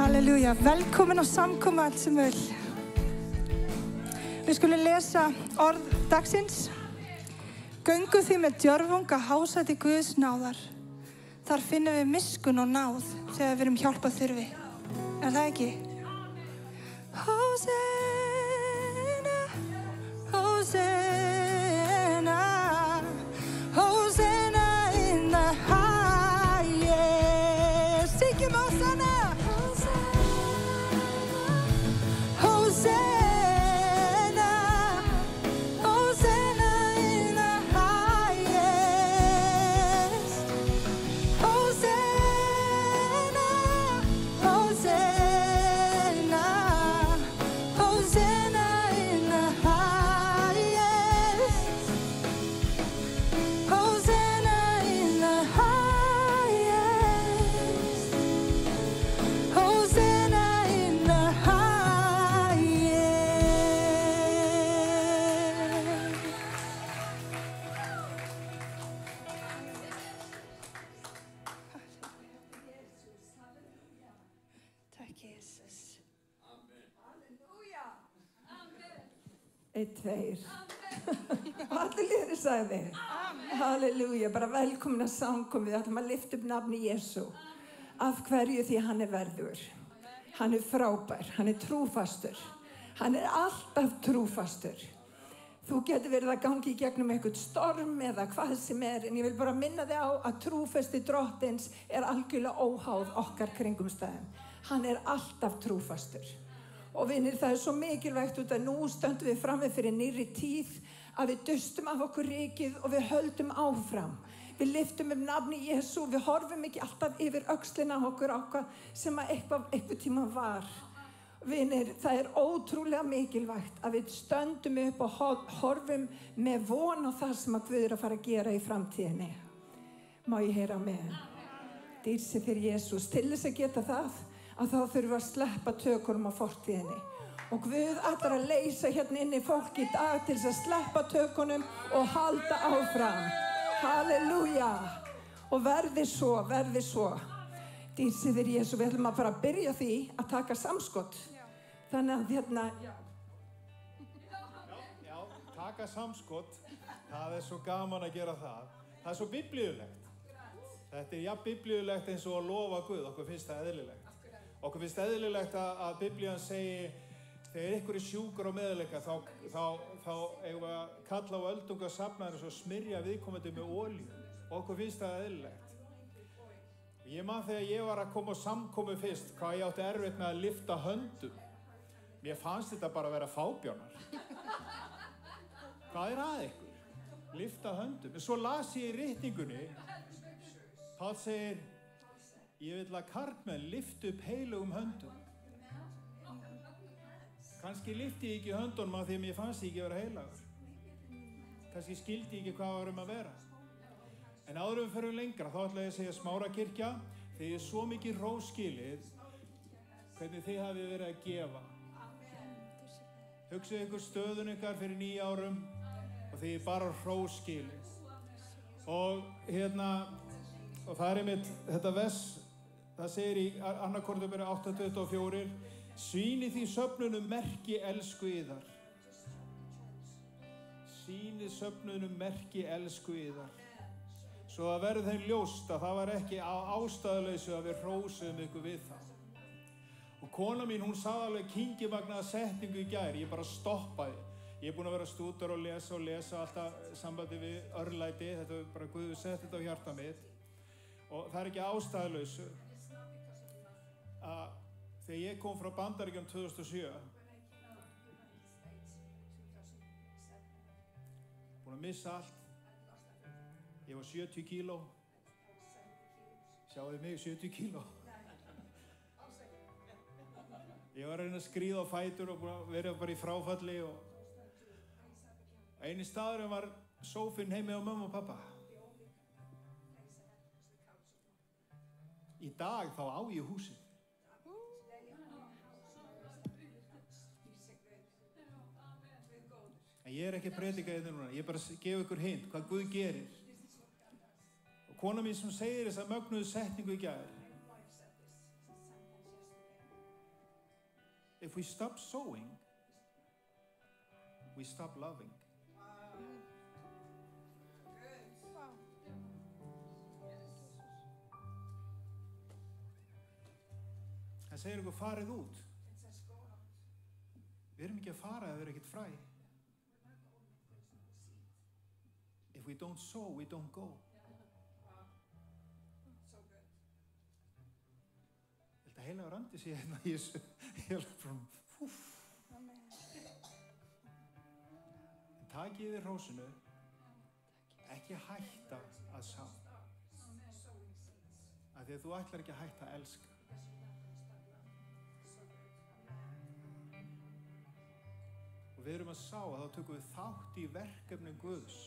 Halleluja, velkomin á samkomu allt sem vil. Við skulum lesa orð dagsins. Göngum því með djörfung að hásæti Guðs náðar. Þar finnum við miskunn og náð þegar við erum hjálpað þurfi. Er það ekki? Hosanna, Hosanna, Hosanna in the highest. Syngjum Hosanna. Hosanna, Hosanna in the highest. Hosanna, Hosanna, Hosanna in the highest. Hosanna in the highest. Hosanna in the Takk, Jesus. Einn, tveir. Allir liðri sagði. Halleluja, bara velkomin að samkomu. Við ætlum að lyfta upp nafni Jesú. Af hverju? Því hann er verður. Hann er frábær, hann er trúfastur. Hann er alltaf trúfastur. Þú getur verið að gangi í gegnum eitthvað storm eða hvað sem en ég vil bara minna þig á að trúfesti drottins er algjörlega óháð okkar kringumstæðum. Hann er alltaf trúfastur. Og vinir, það er svo mikilvægt út að nú stöndum við frammi fyrir nýrri tíð að við dustum af okkur rykið og við höldum áfram. Við lyftum nafni Jesú, við horfum ekki alltaf yfir öxlina á okkur okkar sem að eitthvað tíma var. Vinir, það er ótrúlega mikilvægt að við stöndum upp og horfum með von á það sem að Guð er að fara að gera í framtíðinni. Má ég heyra með? Dýrsi fyrir Jesús. Til þess að geta það, að þá þurfum við að sleppa tökunum á fortíðinni. Og Guð ætlar að leysa hérna inni fólk í dag til þess að sleppa tökunum og halda áfram. Halleluja. Og verði svo. Dýrsi fyrir Jesús. Við ætlum að fara að byrja því að taka samskott. Þannig að hérna, Já, taka samskott. Það er svo gaman að gera það. Það er svo biblíulegt. Þetta er jafn biblíulegt eins og að lofa Guð. Okkur finnst það eðlilegt. Okkur finnst eðlilegt að Biblían segi þegar ykkur er sjúkur og meðleika þá eigum við að kalla á öldungasafnaðinn og svo smyrja viðkomandi með olíu. Okkur finnst það eðlilegt. Ég man þegar ég var að koma á samkomu fyrst hvað ég átti erfitt með að lyfta höndum. Mér fannst þetta bara að vera fábjánar. Hvað er að ykkur? Lyfta höndum. En svo las ég í ritningunni, Páll segir, ég vil að karlmenn lyfti upp heilugum höndum. Kannski lyfti ég ekki höndunum af því að mér fannst ég ekki að vera heilagur. Kannski skildi ég ekki hvað var að vera. En áður við förum lengra, þá ætla ég að segja Smárakirkja, þið er svo mikið hróskilið hvernig þið hafið verið að gefa. Hugsið ykkur stöðun ykkar fyrir 9 árum og þið er bara hróskilið. Og það er einmitt þetta vers, það segir í 2. Korinthubréfi 8:24, sýnið því söfnunum merki elsku yðar. Sýnið söfnunum merki elsku yðar. Svo að verði þeim ljóst að það var ekki ástæðuleysu að við hrósuðum ykkur við það. Og kona mín, hún sagði alveg kyngimagnaða setningu í gær, ég bara stoppaði. Ég er búinn að vera stúdar og lesa alltaf sambandi við örlæti, þetta er bara Guð sett þetta á hjarta mitt. Og það er ekki ástæðuleysu að þegar ég kom frá Bandaríkjunum 2007, búinn að missa allt. Ég var 70 kíló. Sjáðu mig, 70 kíló. Ég var að reyna að skríða á fætur og vera bara í fráfalli. Einu staðurinn var sófinn heimi á mömmu og pappa. Í dag þá á ég húsið. En ég er ekki að predika þetta núna. Ég er bara að gefa ykkur hint hvað Guð gerir. Kona mín sem segir þessa mögnuðu setningu í gær. if we stop sowing, we stop loving. Það segir okkur farið út. Við erum ekki að fara ef við erum ekkert fræ. If we don't sow, we don't go. Ég held að heilagur andi sé hérna í þessu. En takið við hrósinu, ekki hætta að sá. Af því að þú ætlar ekki að hætta að elska. Við erum að sá að þá tökum við þátt í verkefnum Guðs.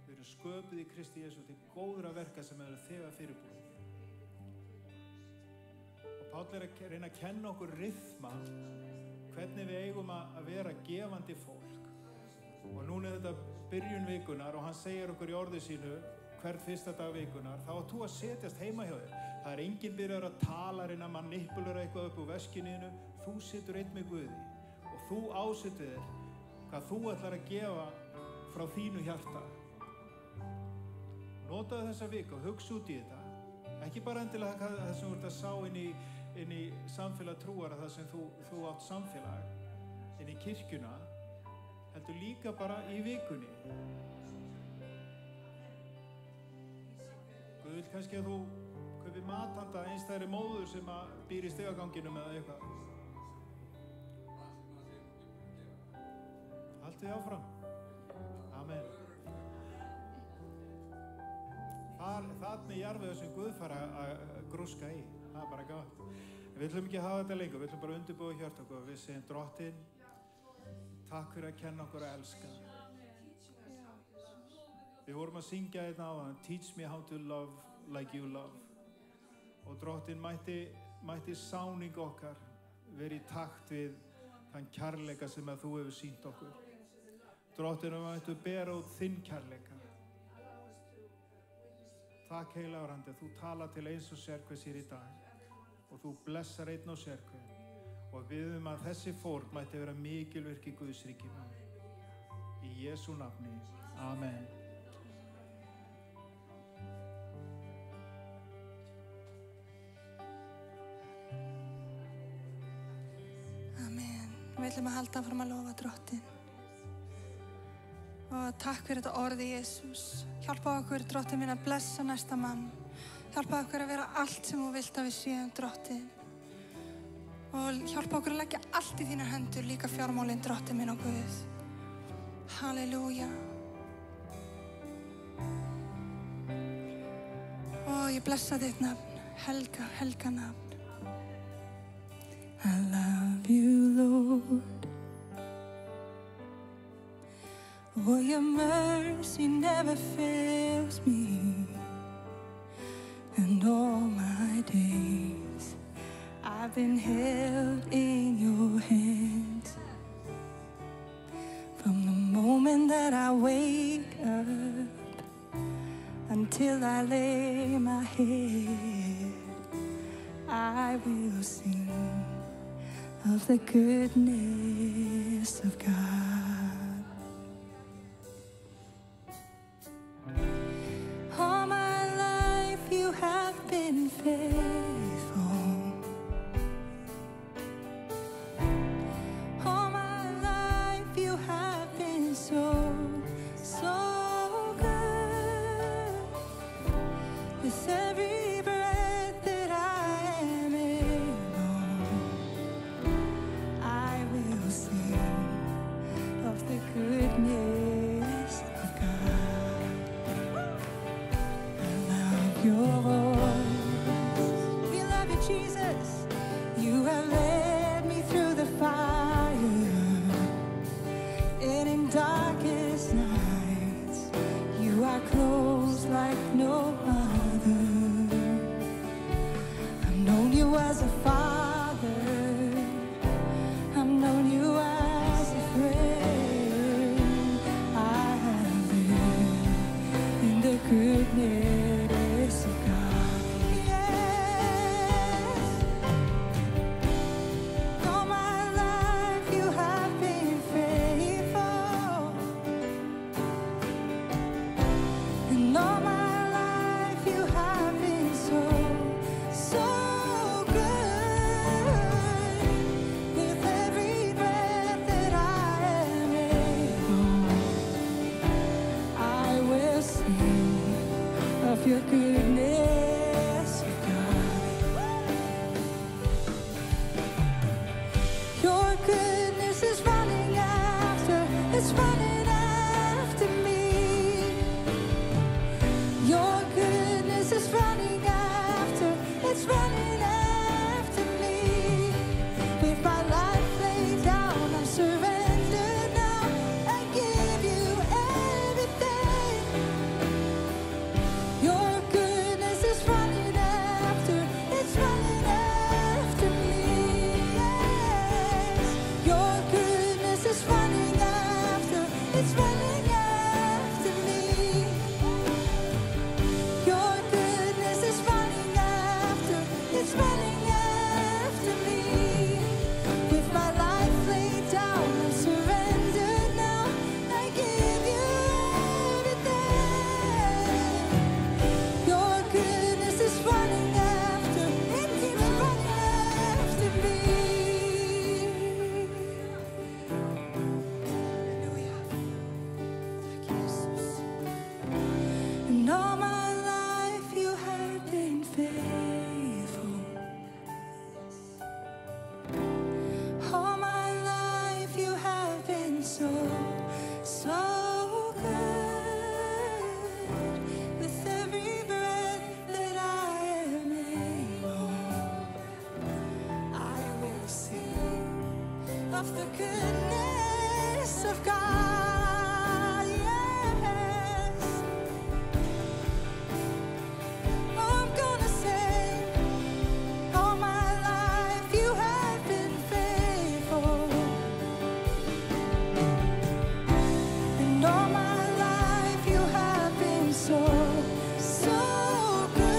Við erum sköpuð í Kristi Jesú til góðra verka sem eru þegar fyrirbúið. Og Páll er að reyna að kenna okkur ryþma, hvernig við eigum að vera gefandi fólk. Og núna er þetta byrjun vikunar og hann segir okkur í orði sínu, hvern fyrsta dag vikunar, þá átt þú að setjast heima hjá þér. Það er enginn byrjar að tala, reyna að manipulera eitthvað upp úr veskinu, þú situr einn með Guði. Þú ásetur þér hvað þú ætlar að gefa frá þínu hjarta. Notaðu þessa viku og hugsa út í þetta. Ekki bara endilega það sem þú ert að sá inn í samfélag trúara, það sem þú átt samfélag, inn í kirkjuna, heldur líka bara í vikunni. Guð vil kannski að þú kaupir mat handa einstæðri móður sem býr í stigaganginum eða eitthvað. Haltu þið áfram. Amen. Þarna í jarðvegi sem Guð fara að grúska í. Það er bara gott. Við ætlum ekki að hafa þetta lengur. Við ætlum bara að undirbúa hjart okkur. Við segjum Drottinn, takk fyrir að kenna okkur að elska. Við vorum að syngja hérna áðan, teach me how to love like you love. Og Drottinn mætti sáning okkar verið í takt við þann kærleika sem að þú hefur sýnt okkur. Drottinn, við mættum bera út þinn kærleika. Takk heilagur andi, þú tala til eins og sérhvers hér í dag og þú blessar einn og sérhver og við biðjum að þessi fórn mætti vera mikilvirk í Guðs ríkinu. Í Jesú nafni. Amen. Amen. Við ætlum að halda áfram að lofa Drottinn. Og takk fyrir þetta orði, Jesús. Hjálpa okkur, Drottinn minn, að blessa næsta mann. Hjálpa okkur að vera allt sem þú vilt að við séum, Drottinn. Og hjálpa okkur að leggja allt í þínar hendur, líka fjármálin, Drottinn minn og Guð. Halleluja. Og ég blessa þitt nafn, Helga nafn. I love you, Lord. For your mercy never fails me, and all my days I've been held in your hands. From the moment that I wake up until I lay my head, I will sing of the goodness of God. All my life you have been faithful. All my life you have been so good. With every breath that I am able, I will sing of the goodness of God. I love your voice. We love you, Jesus. You have led me through the fire, and in darkest nights, you are close like no other. I've known you as a father. I've known you as a friend. I have lived in the goodness of God. Yes. With my life laid down, I surrender now. I give you everything. Your goodness is running after, it's running after me. Yes. Your goodness is running after, it's running after me. Your goodness is running after, it's running after me. With my life laid down, I surrender now. I give you everything. Your goodness is running after, it keeps running after me. Hallelujah. Thank you, Jesus. And all my life you have been faithful. All my life you have been so, so good. With every breath that I am able, I will sing of the goodness of God. Yes. I'm gonna sing. All my life you have been faithful. And all my life you have been so, so good.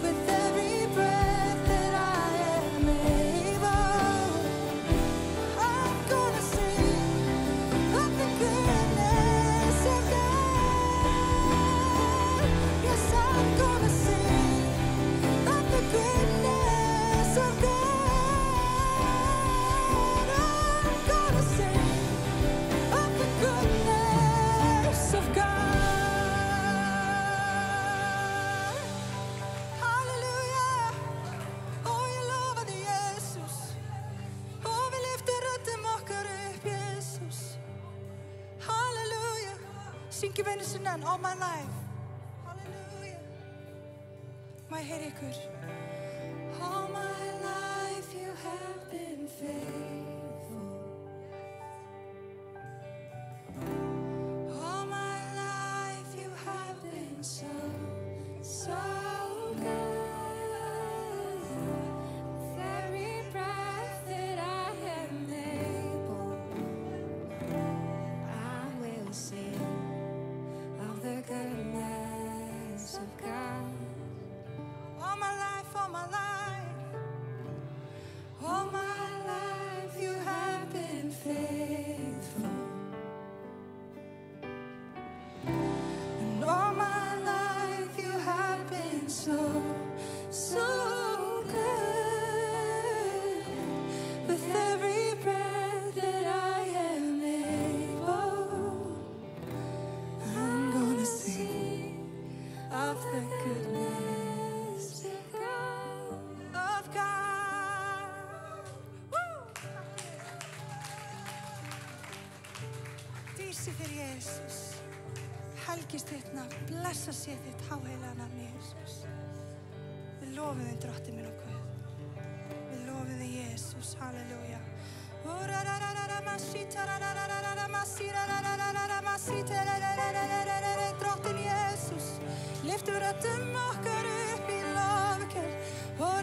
With every breath that I am able, I'm gonna sing of the goodness of God. Yes, I'm gonna sing of the goodness of God. I'm gonna sing of the goodness of God. Halleluja. Ég lofa þig, Jesus. Við lyftum röddum okkar upp, Jesus. Halleluja. Syngjum einu sinni enn, all my life. Halleluja. Má ég heyra ykkur? All my life you have been faithful. All my life you have been so, so good. With every breath that I am able, I will sing of the goodness of God. All my life, all my life, all my life you have been faithful. And all my life you have been so, so good. With every breath that I am able, I'm gonna sing of the goodness of God. Woo! Dísi þér, Jesus. Helgist þitt nafn, blessa sé þitt háheilaga nafn, Jesus. Við lofum þig, drottinn minn og Guð. Við lofum þig, Jesus. Halleluja. Drottinn Jesus, lyftum röddum okkar upp í lofkjör. Og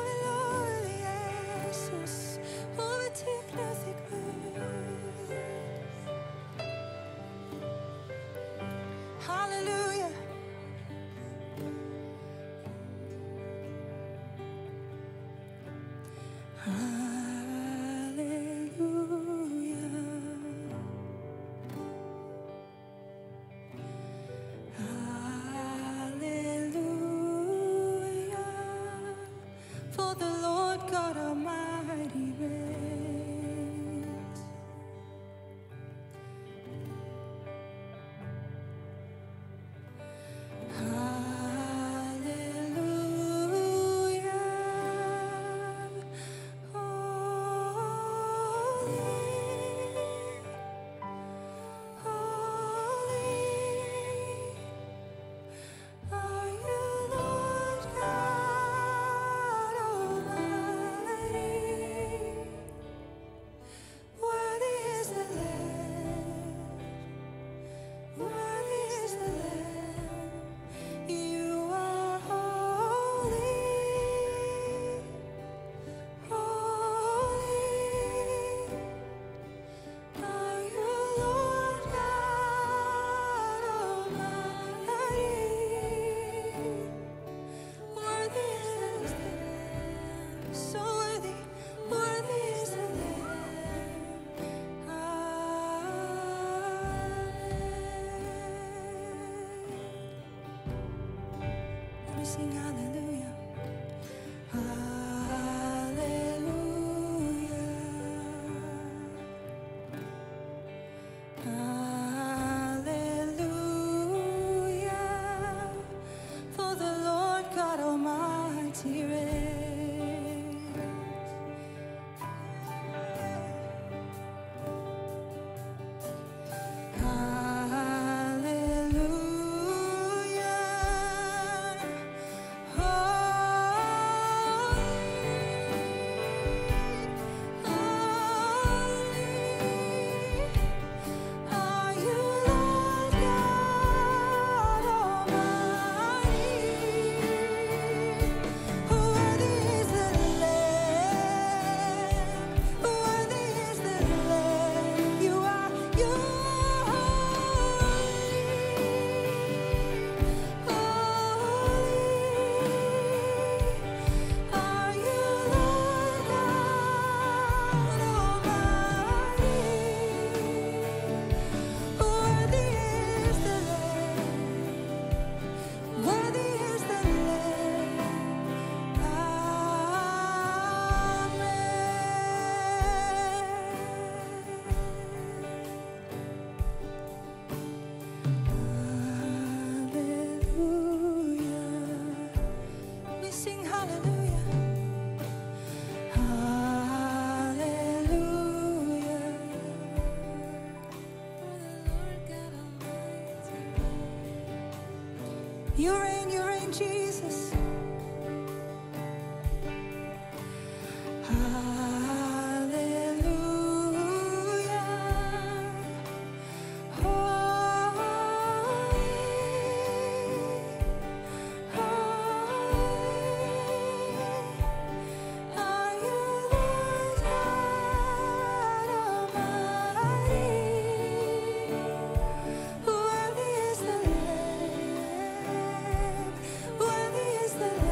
við lofum þig, Jesus, og við tiplum þig, Guð. Halleluja. Halleluja. sing hallelujah. Hallelujah. Hallelujah. For the Lord God Almighty reigns. You reign, Jesus. Hallelujah. Are you Lord God Almighty? Worthy is the Lamb. Worthy is the Lamb.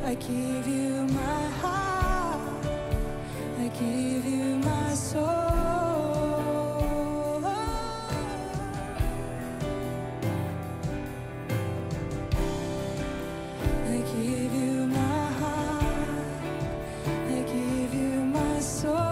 I give you my heart. I give you my soul. I give you my heart. I give you my soul.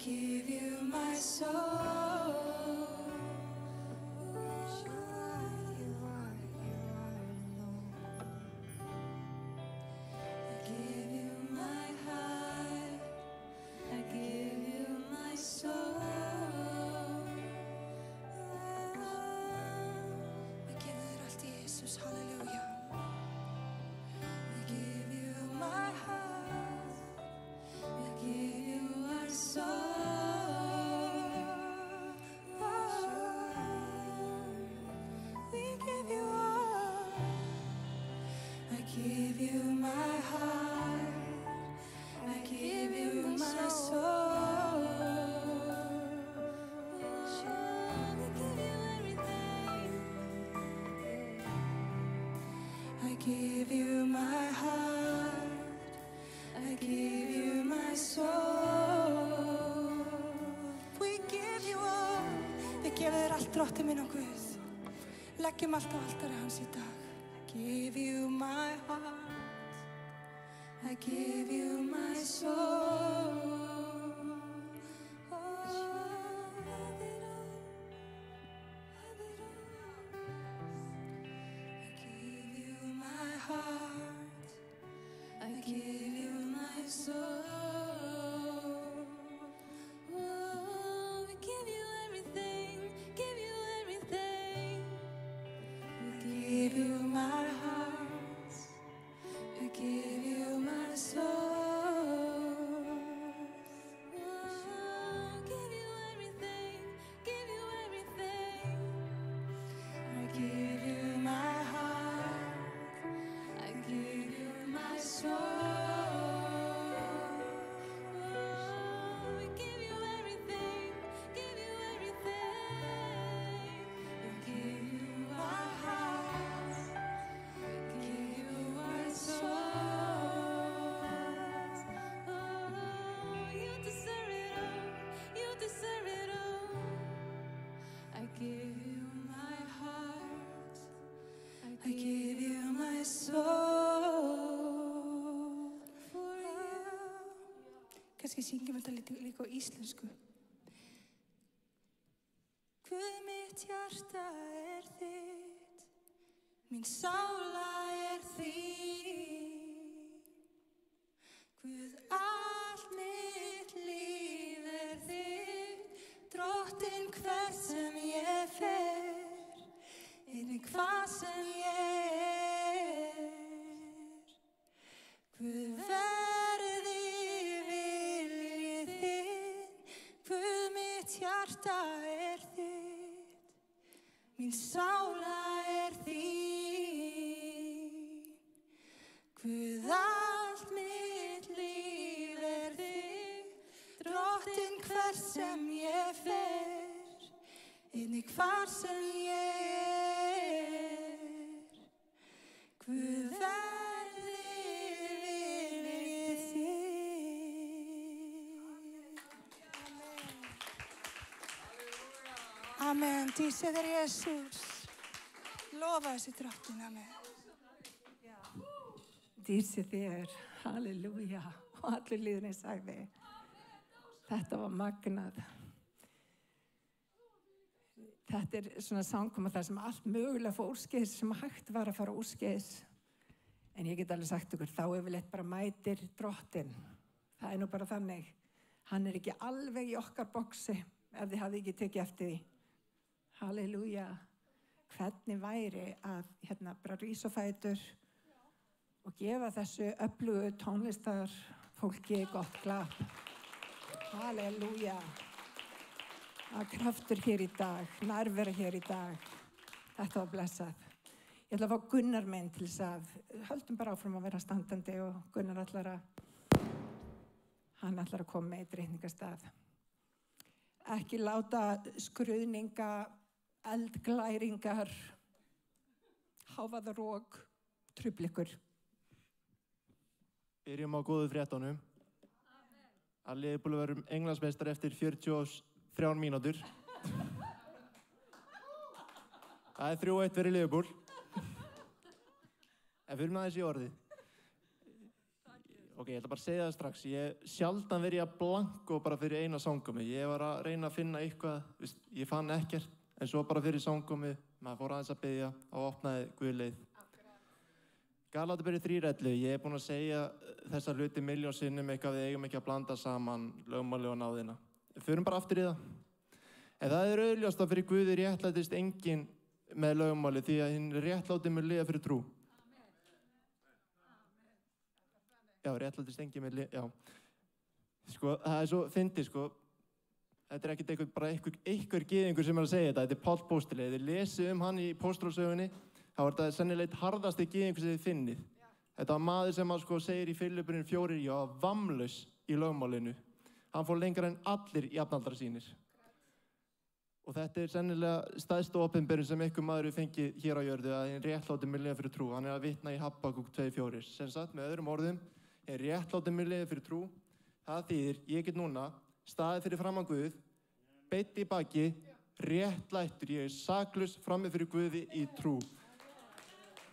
Give you my soul. You are alone. I give you my heart. I give you my soul. Við gefum þér allt í Jesus, halleluja. I give you my heart. I give you my soul. Give you my heart, I give you my soul. I give you everything. I give you my heart, I give you my soul. We give you all. Við gefum þér allt, Drottinn minn og Guð. Leggjum allt á altari hans í dag. Give you my heart, I give you my soul. Have it all, have it all. I give you my heart, I give you my soul. Oh, we give you everything, give you everything. We give you my heart, I give you my soul. Oh, give you everything, give you everything. I give you my heart, I give you my soul. Oh, we give you everything, give you everything. We give you our hearts, we give you our souls. Oh, you deserve it all, you deserve it all. I give you my heart, I give you my soul. For you. Kannski syngjum við þetta líka á íslensku. Guð, mitt hjarta þitt, mín sála þín. Guð, allt mitt líf þitt, Drottinn hvert sem ég fer, einnig hvað sem ég Guð, verði viljið þinn, Guð, mitt hjarta þitt, mín sála hvert sem ég fer, einnig hvar sem ég er. Guð verði við þig. Amen. Dísi þér Jesús. Lofa þessi drottin. Amen. Dísi þér, halleluja, og allir liðurinn sagði, þetta var magnað. Þetta svona samkoma þar sem allt mögulega fór úrskeiðis sem hægt var að fara úrskeiðis. En ég get alveg sagt ykkur, þá yfirleitt bara mætir drottinn. Það nú bara þannig. Hann ekki alveg í okkar boksi ef þið hafið ekki tekið eftir því. Halleluja. Hvernig væri að bara rísa á fætur og gefa þessu öflugu tónlistarfólki gott klapp. Halleluja. Að kraftur hér í dag, nærvera hér í dag. Þetta var blessað. Ég ætla að fá Gunnar minn til þess að höldum bara áfram að vera standandi og Gunnar hann ætlar að koma með eitt reikningastaf. Ekki láta skruðninga, eldglæringar, hávaðarók, trufla ykkur. Byrjum á góðu fréttunum. Að liðið búið að vera Englandsmeistar eftir 43 mínútur. Það 3-1 fyrir Liverpool. En fyrir með þessi orðið. Ok, ég ætla bara að segja það strax. Ég sjaldan verið að blanko bara fyrir eina sangkomi. Ég var að reyna að finna eitthvað, ég fann ekkert. En svo bara fyrir sangkomi, maður fór aðeins að biðja og opnaði Guðleið. Galater byrju 3:11. Ég búinn að segja þessa hluti milljón sinnum eitthvað við eigum ekki að blanda saman lögmáli og náðina. Förum bara aftur í það. En það augljóst að fyrir Guði réttlætist enginn með lögmáli því að hinn réttláti mun lifa fyrir trú. Já, réttlætist enginn með lifa, já. Sko, það svo fyndið, sko. Þetta ekkert bara einhver gyðingur sem að segja þetta. Þetta Páll póstuli. Þið lesið hann í póstulsögunni. Það var þetta sennilega harðasti gyðingur sem þið finnið. Þetta var maður sem segir í Filippíunum 4, ég var vamlaus í lögmálinu. Hann fór lengra en allir jafnaldrar sínir. Og þetta sennilega stærsta opinberun sem einhver maður hefur fengið hér á jörðu að hinn réttláti mun lifa fyrir trú. Hann að vitna í Habakkúk 2:4. Sem sagt, með öðrum orðum, hinn réttláti mun lifa fyrir trú. Það þýðir, ég get núna staðið fyrir framan Guð, beitt í baki, réttlættur, ég saklaus frammi fyrir Guði í trú.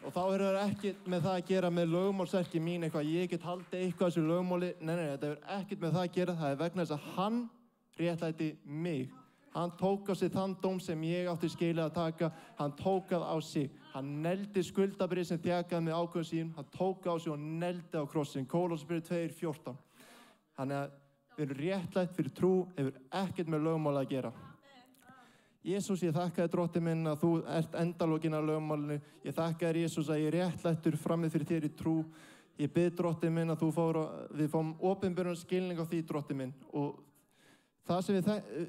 Og þá það ekkert með það að gera með lögmálsverki mín eitthvað, ég get haldið eitthvað þessu lögmáli. Nei, þetta hefur ekkert með það að gera, það vegna þess að hann réttlætti mig. Hann tók á sig þann dóm sem ég átti skilið að taka, hann tók það á sig. Hann neldi skuldabrið sem þjakaði með ákvörðun sín, hann tók á sig og neldi á krossin. Kólósabréf 2:14. Þannig að við erum réttlætt fyrir trú, hefur ekkert með lögmáli að gera. Jesús, ég þakka þér drottinn minn að þú ert endalokinn af lögmálinu. Ég þakka þér Jesús að ég réttlættur frammi fyrir þér í trú. Ég bið drottinn minn að við fáum opinberan skilning á því drottinn minn. Og það sem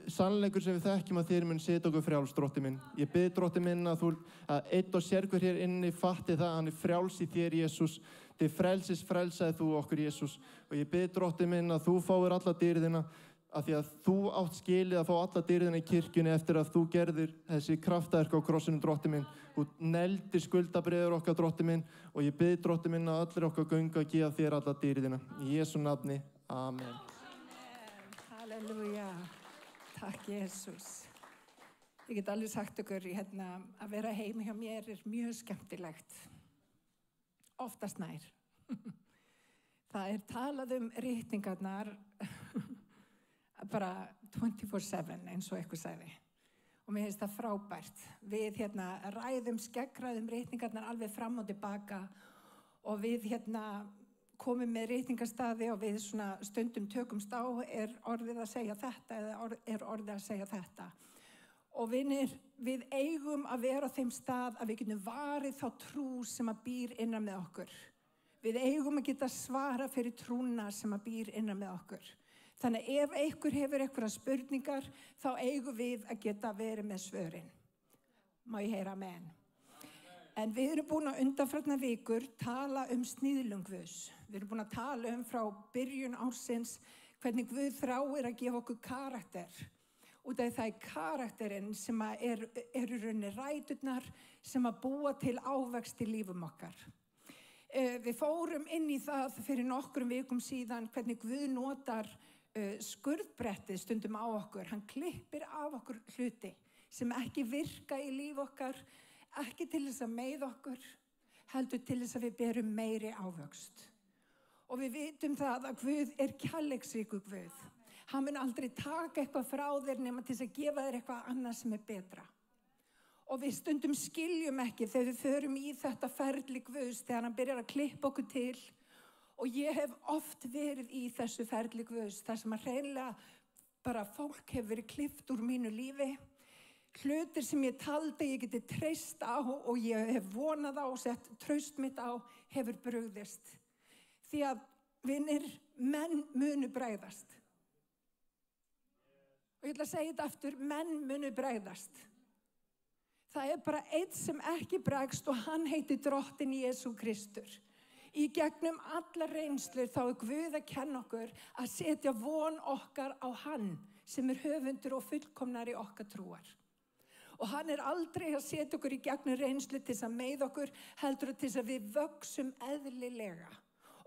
sannleikur sem við þekkjum að þér mun setja okkur frjáls drottinn minn. Ég bið drottinn minn að einn og sérhver hér inni fatti það að hann frjáls í þér Jesús. Til frelsis frelsaði þú okkur Jesús. Og ég bið drottinn minn að þú fáir alla dýrðina. Af því að þú átt skilið að fá alla dýrðina í kirkjunni eftir að þú gerðir þessi kraftaverk á krossinum drottinn minn. Þú neldir skuldabriður okkar drottinn minn og ég bið drottinn minn að allir okkar göngu að gefa þér alla dýrðina. Í Jesú nafni. Amen. Amen. Halleluja. Takk Jesús. Ég get alveg sagt ykkur að vera heima hjá mér mjög skemmtilegt. Oftast nær. Það talað ritningarnar bara 24/7 eins og eitthvað sagði. Og mér finnst það frábært. Við skeggræðum ritningarnar alveg fram og tilbaka og við komum með ritningarstaði og við stundum tökumst á, orðið að segja þetta eða orðið að segja þetta. Og við eigum að vera á þeim stað að við getum varið þá trú sem að býr innan með okkur. Við eigum að geta svara fyrir trúna sem að býr innan með okkur. Þannig ef einhver hefur einhverja spurningar, þá eigum við að geta verið með svörin. Má ég heyra amen. En við erum búin að undanfarnar vikur tala sníðlung Guðs. Við erum búin að tala frá byrjun ársins hvernig Guð þráir að gefa okkur karakter. Út af það karakterinn sem er í rauninni ræturnar sem að búa til ávöxt í lífum okkar. Við fórum inn í það fyrir nokkrum vikum síðan hvernig Guð notar skurðbrettið stundum á okkur. Hann klippir af okkur hluti sem ekki virka í líf okkar, ekki til þess að meiða okkur, heldur til þess að við berum meiri ávöxt. Og við vitum það að Guð er kærleiksríkur Guð. Hann mun aldrei taka eitthvað frá þér nema til þess að gefa þér eitthvað annað sem er betra. Og við stundum skiljum ekki þegar við förum í þetta ferli Guðs þegar hann byrjar að klippa okkur til. Og ég hef oft verið í þessu ferli Guðs þar sem að hreinlega bara fólk hefur verið klippt úr mínu lífi. Hlutir sem ég taldi ég geti treyst á og ég hef vonað á og sett traust mitt á hefur brugðist. Því að vinir, menn munu bregðast. Og ég ætla að segja þetta aftur, menn munu bregðast. Það er bara einn sem ekki bregst og hann heitir Drottinn Jesú Kristur. Í gegnum alla reynslur þá er Guð að kenna okkur að setja von okkar á hann sem er höfundur og fullkomnari okkar trúar. Og hann er aldrei að setja okkur í gegnum reynslu til þess að meiða okkur, heldur til þess að við vöxum eðlilega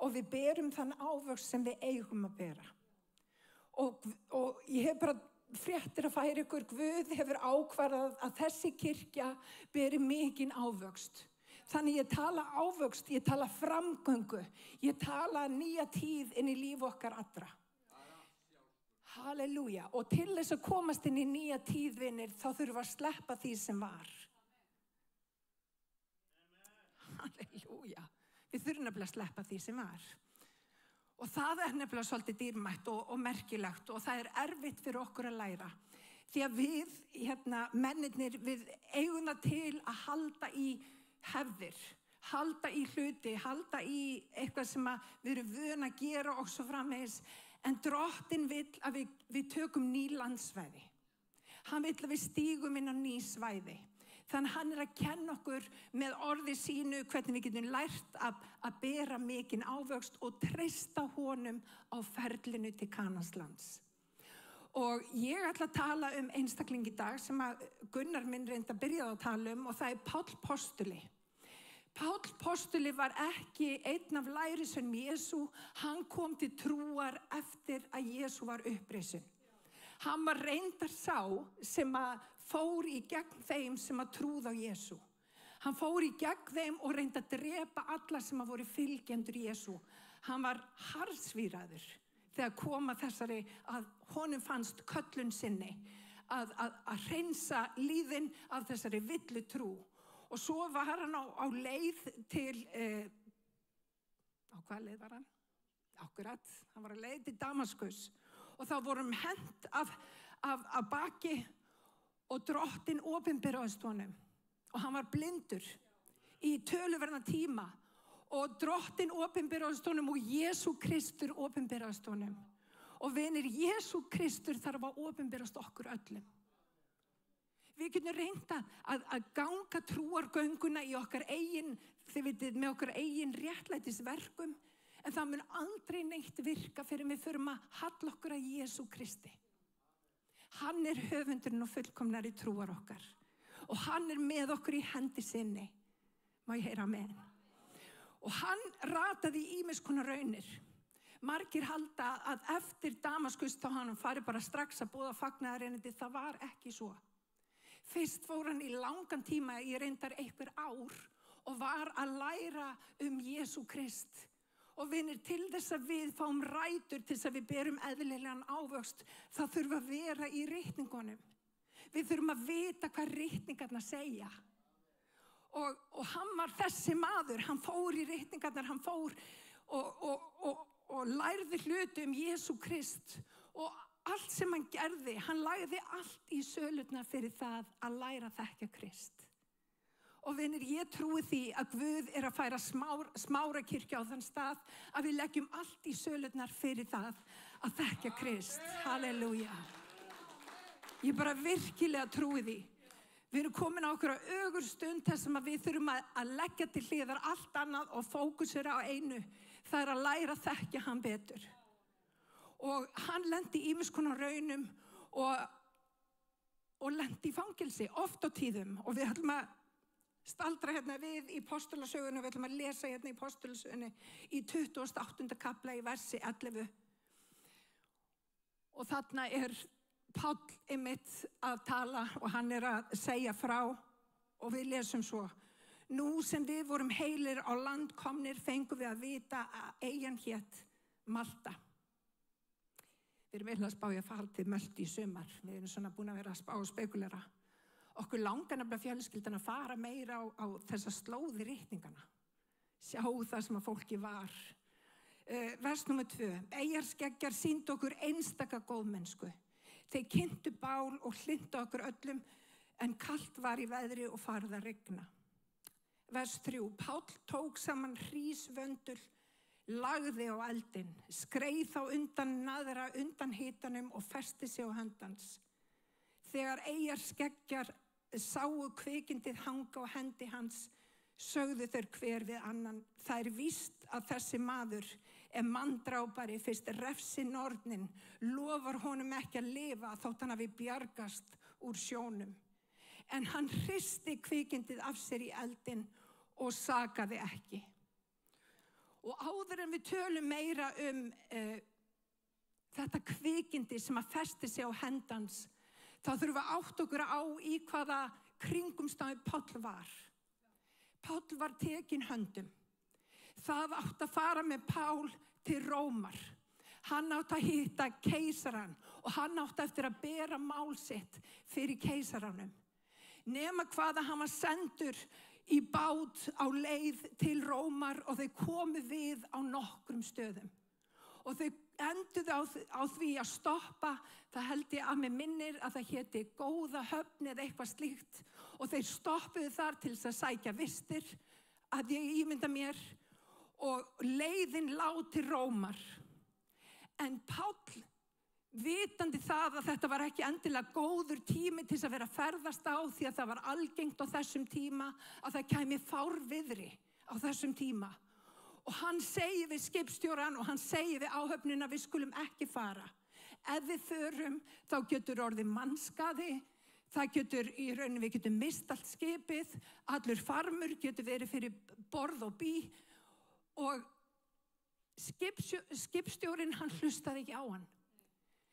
og við berum þann ávöxt sem við eigum að bera. Og ég hef bara fréttir að færa ykkur, Guð hefur ákvarðað að þessi kirkja beri mikinn ávöxt. Þannig ég tala ávöxt, ég tala framgöngu, ég tala nýja tíð inn í líf okkar allra. Halleluja. Og til þess að komast inn í nýja tíð, vinir, þá þurfum við að sleppa því sem var. Halleluja. Við þurfum nefnilega að sleppa því sem var. Og það er nefnilega svolítið dýrmætt og merkilegt og það er erfitt fyrir okkur að læra. Því að við, mennirnir, við eigum það til að halda í hefðir, halda í hluti, halda í eitthvað sem við erum vön að gera og svo framvegis. En Drottinn vill að við tökum ný landsvæði. Hann vill að við stígum inn á ný svæði. Þannig hann er að kenna okkur með orði sínu hvernig við getum lært að bera mikinn ávöxt og treysta honum á ferlinu til Kananslands. Og ég ætla að tala einstakling í dag sem að Gunnar minn reyndi að byrja að tala og það er Páll postuli. Páll postuli var ekki einn af lærisveinum Jesú, hann kom til trúar eftir að Jesú var upprisin. Hann var reyndar sá sem að fór í gegn þeim sem að trúða á Jesú. Hann fór í gegn þeim og reyndi að drepa alla sem að voru fylgjendur Jesú. Hann var harðsvíraður þegar koma þessari að honum fannst köllun sinni að hreinsa líðin af þessari villu trú. Og svo var hann á leið til, á hvað leið var hann? Akkurat, hann var á leið til Damaskus. Og þá vorum hent af baki og Drottinn opinberaðist honum. Og hann var blindur í töluverðan tíma. Og Drottinn opinberaðist honum og Jesú Kristur opinberaðist honum. Og vinir, Jesú Kristur þarf að opinberast okkur öllum. Við getum reynda að ganga trúargönguna í okkar eigin, þið vitið, með okkar eigin réttlætisverkum, en það mun aldrei neitt virka fyrir við förum að halla okkur að Jesú Kristi. Hann er höfundurinn og fullkomnari trúar okkar og hann er með okkur í hendi sinni. Má ég heyra amen? Og hann rataði ýmis konar raunir. Margir halda að eftir Damaskus þá hann farið bara strax að boða fagnaðarerindi, það var ekki svo. Fyrst fór hann í langan tíma, í reyndar einhver ár og var að læra Jesú Krist. Og vinir, til þess að við fáum rætur, til þess að við berum eðlilegan ávöxt, það þurfa að vera í ritningunum. Við þurfum að vita hvað ritningarnar segja. Og hann var þessi maður, hann fór í ritningarnar, hann fór og lærði hluti Jesú Krist og allt sem hann gerði, hann lagði allt í sölurnar fyrir það að læra að þekkja Krist. Og vinir, ég trúi því að Guð er að færa Smárakirkju á þann stað að við leggjum allt í sölurnar fyrir það að þekkja Krist. Halleluja. Ég bara virkilega trúi því. Við erum komin á okkur ögurstund þar sem við þurfum að leggja til hliðar allt annað og fókusera á einu. Það er að læra að þekkja hann betur. og hann lenti í ýmiss konar raunum og lenti í fangelsi oft á tíðum, og við ætlum að staldra hérna við í postulasögunni, við ætlum að lesa hérna í postulasögunni í 28. kafla í versi 11. Og þarna Páll einmitt að tala og hann að segja frá, og við lesum svo: Nú sem við vorum heilir á land komnir fengum við að vita að eyjan hét Malta. Við erum eiginlega að spá í að fara til Möltu í sumar. Við erum svona búin að vera að spá og spekulera. Okkur langar nefnilega fjölskyldan að fara meira á þessa slóði ritningana. Sjá það sem að fólki var. Vers númer 2. Eyjarskeggjar sýndu okkur einstaka góðmennsku. Þeir kynntu bál og hlindu okkur öllum, en kalt var í veðri og farið að rigna. Vers 3. Páll tók saman hrísvöndul, lagði á eldinn, skreið þá undan naðra undan hitanum og festi sig á höndans. Þegar eyjarskeggjar sáu kvikindið hanga á hendi hans, sögðu þeir hver við annan: Það víst að þessi maður manndrápari, fyrst refsi nornin, lofar honum ekki að lifa þótt hann hafi bjargast úr sjónum. En hann hristi kvikindið af sér í eldinn og sakaði ekki. Og áður en við tölum meira þetta kvikindi sem að festi sig á hendans, þá þurfum við að átta okkur á í hvaða kringumstæðu Páll var. Páll var tekinn höndum. Það átti að fara með Pál til Rómar. Hann átti að hitta keisarann og hann átti eftir að bera mál sitt fyrir keisaranum. Nema hvað að hann var sendur í bát á leið til Rómar og þau komu við á nokkrum stöðum. Og þau enduðu á því að stoppa, það held ég að mig minnir að það héti Góða Höfn eða eitthvað slíkt, og þeir stoppuðu þar til þess að sækja vistir, að ég ímynda mér, og leiðin lá til Rómar. En Páll, vitandi það að þetta var ekki endilega góður tími til að vera að ferðast á, því að það var algengt á þessum tíma að það kæmi fárviðri á þessum tíma. Og hann segir við skipstjóran og hann segir við áhöfnina: við skulum ekki fara. Ef við förum, þá getur orðið mannskaði, það getur í rauninni, við getum mist allt skipið, allur farmur getur verið fyrir borð og bí, og skipstjórin hann hlustaði ekki á hann.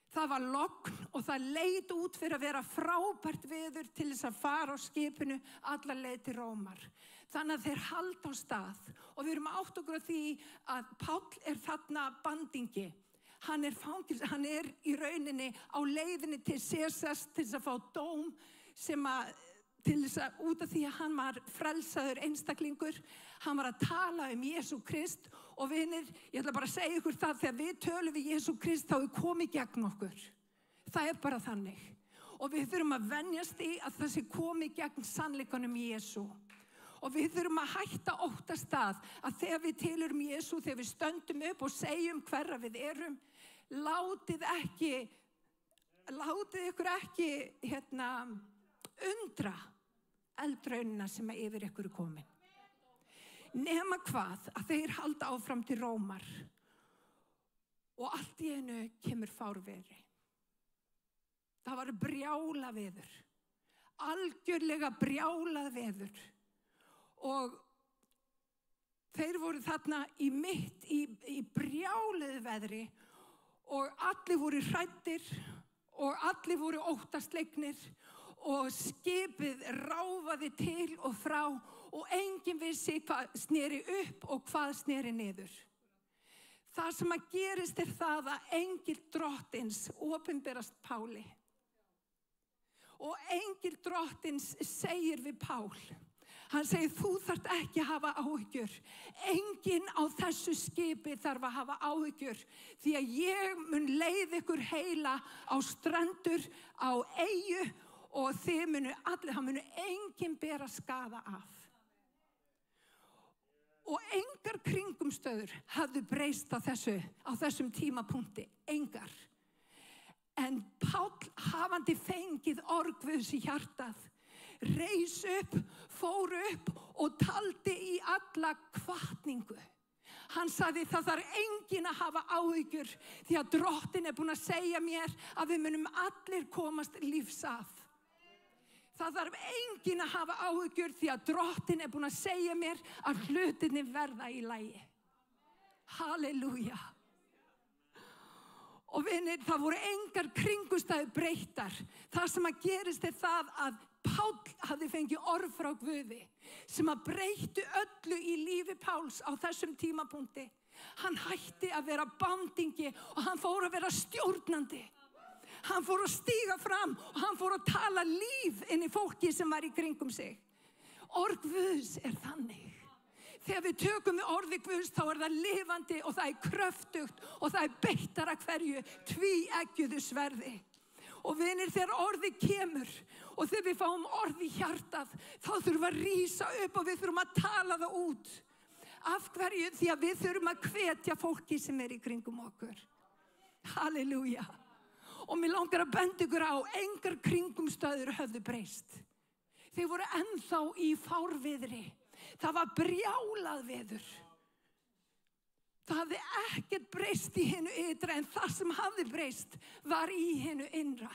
Það var logn og það leit út fyrir að vera frábært veður til þess að fara á skipinu alla leið til Rómar. Þannig að þeir halda á stað, og við erum átt okkur á því að Páll þarna bandingi. Hann í rauninni á leiðinni til Sesars til þess að fá dóm út af því að hann var frelsaður einstaklingur. Hann var að tala Jesú Krist, og vinir, ég ætla bara að segja ykkur það, þegar við tölum við Jesú Krist þá komið gegn okkur. Það bara þannig. Og við þurfum að venjast í að það sé komið gegn sannleikanum Jesú. Og við þurfum að hætta óttast að þegar við tilurum Jesú, þegar við stöndum upp og segjum hverra við erum, látið ykkur ekki undra eldraunina sem yfir ykkur komin. Nema hvað að þeir halda áfram til Rómar, og allt í einu kemur fárviðri. Það var brjála veður, algjörlega brjálað veður, og þeir voru þarna í brjáluðu veðri, og allir voru hræddir og allir voru óttaslegnir, og skipið ráfaði til og frá, og enginn vissi hvað sneri upp og hvað sneri niður. Það sem að gerist það að engill drottins opinberast Páli, og engill drottins segir við Pál, hann segir: þú þarft ekki að hafa áhyggjur, enginn á þessu skipi þarf að hafa áhyggjur, því að ég mun leiða ykkur heila á strendur á eyju, og þið munu enginn bera skaða af. Og engar kringumstöður hafðu breyst á þessum tímapunkti, engar. En Páll, hafandi fengið orð Guðs í hjartað, reis upp, fór upp og taldi í alla hvatningu. Hann sagði það þarf enginn að hafa áhyggjur því að Drottinn búinn að segja mér að við munum allir komast lífs af. Það þarf enginn að hafa áhyggjur því að Drottinn búinn að segja mér að hlutinni verða í lagi. Halleluja. Og vinir, það voru engar kringumstæður breyttar. Það sem að gerist það að Páll hafði fengið orð frá Guði sem að breytti öllu í lífi Páls á þessum tímapunkti. Hann hætti að vera bandingi og hann fór að vera stjórnandi. Hann fór að stíga fram og hann fór að tala líf inn í fólki sem var í kringum sig. Orð Guðs þannig. Þegar við tökum við orði Guðs þá það lifandi og það kröftugt og það beittara hverju tvíeggjuðu sverði. Og vinir, þegar orði kemur og þegar við fáum orði í hjartað þá þurfum við að rísa upp og við þurfum að tala það út. Af hverju? Því að við þurfum að hvetja fólki sem í kringum okkur. Halleluja. Og mér langar að benda ykkur á engar kringumstæður höfðu breyst. Þeir voru ennþá í fárviðri. Það var brjálað veður. Það hafði ekkert breyst í hinu ytra en það sem hafði breyst var í hinu innra.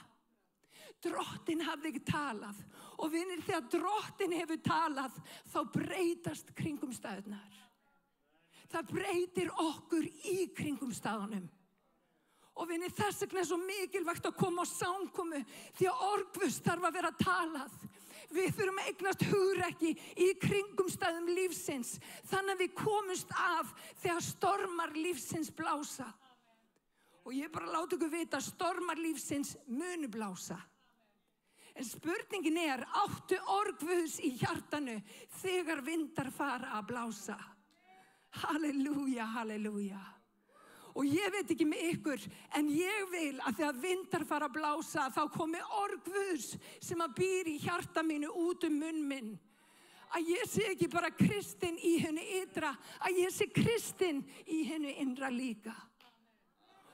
Drottinn hafði ekki talað og vinir, þegar Drottinn hefur talað þá breytast kringumstæðurnar. Það breytir okkur í kringumstæðunum. Og vinir, þess vegna svo mikilvægt að koma á samkomu því að orð Guðs þarf að vera talað. Við þurfum að eignast hugrekki í kringumstæðum lífsins þannig að við komumst af þegar stormar lífsins blása. Og ég bara láta ykkur vita að stormar lífsins munu blása. En spurningin áttu orð Guðs í hjartanu þegar vindar fara að blása. Halleluja, halleluja. Og ég veit ekki með ykkur, en ég vil að þegar vindar fara að blása, þá komi orð Guðs sem að býr í hjarta mínu út munn minn. Að ég sé ekki bara kristinn í hennu ytra, að ég sé kristinn í hennu innra líka.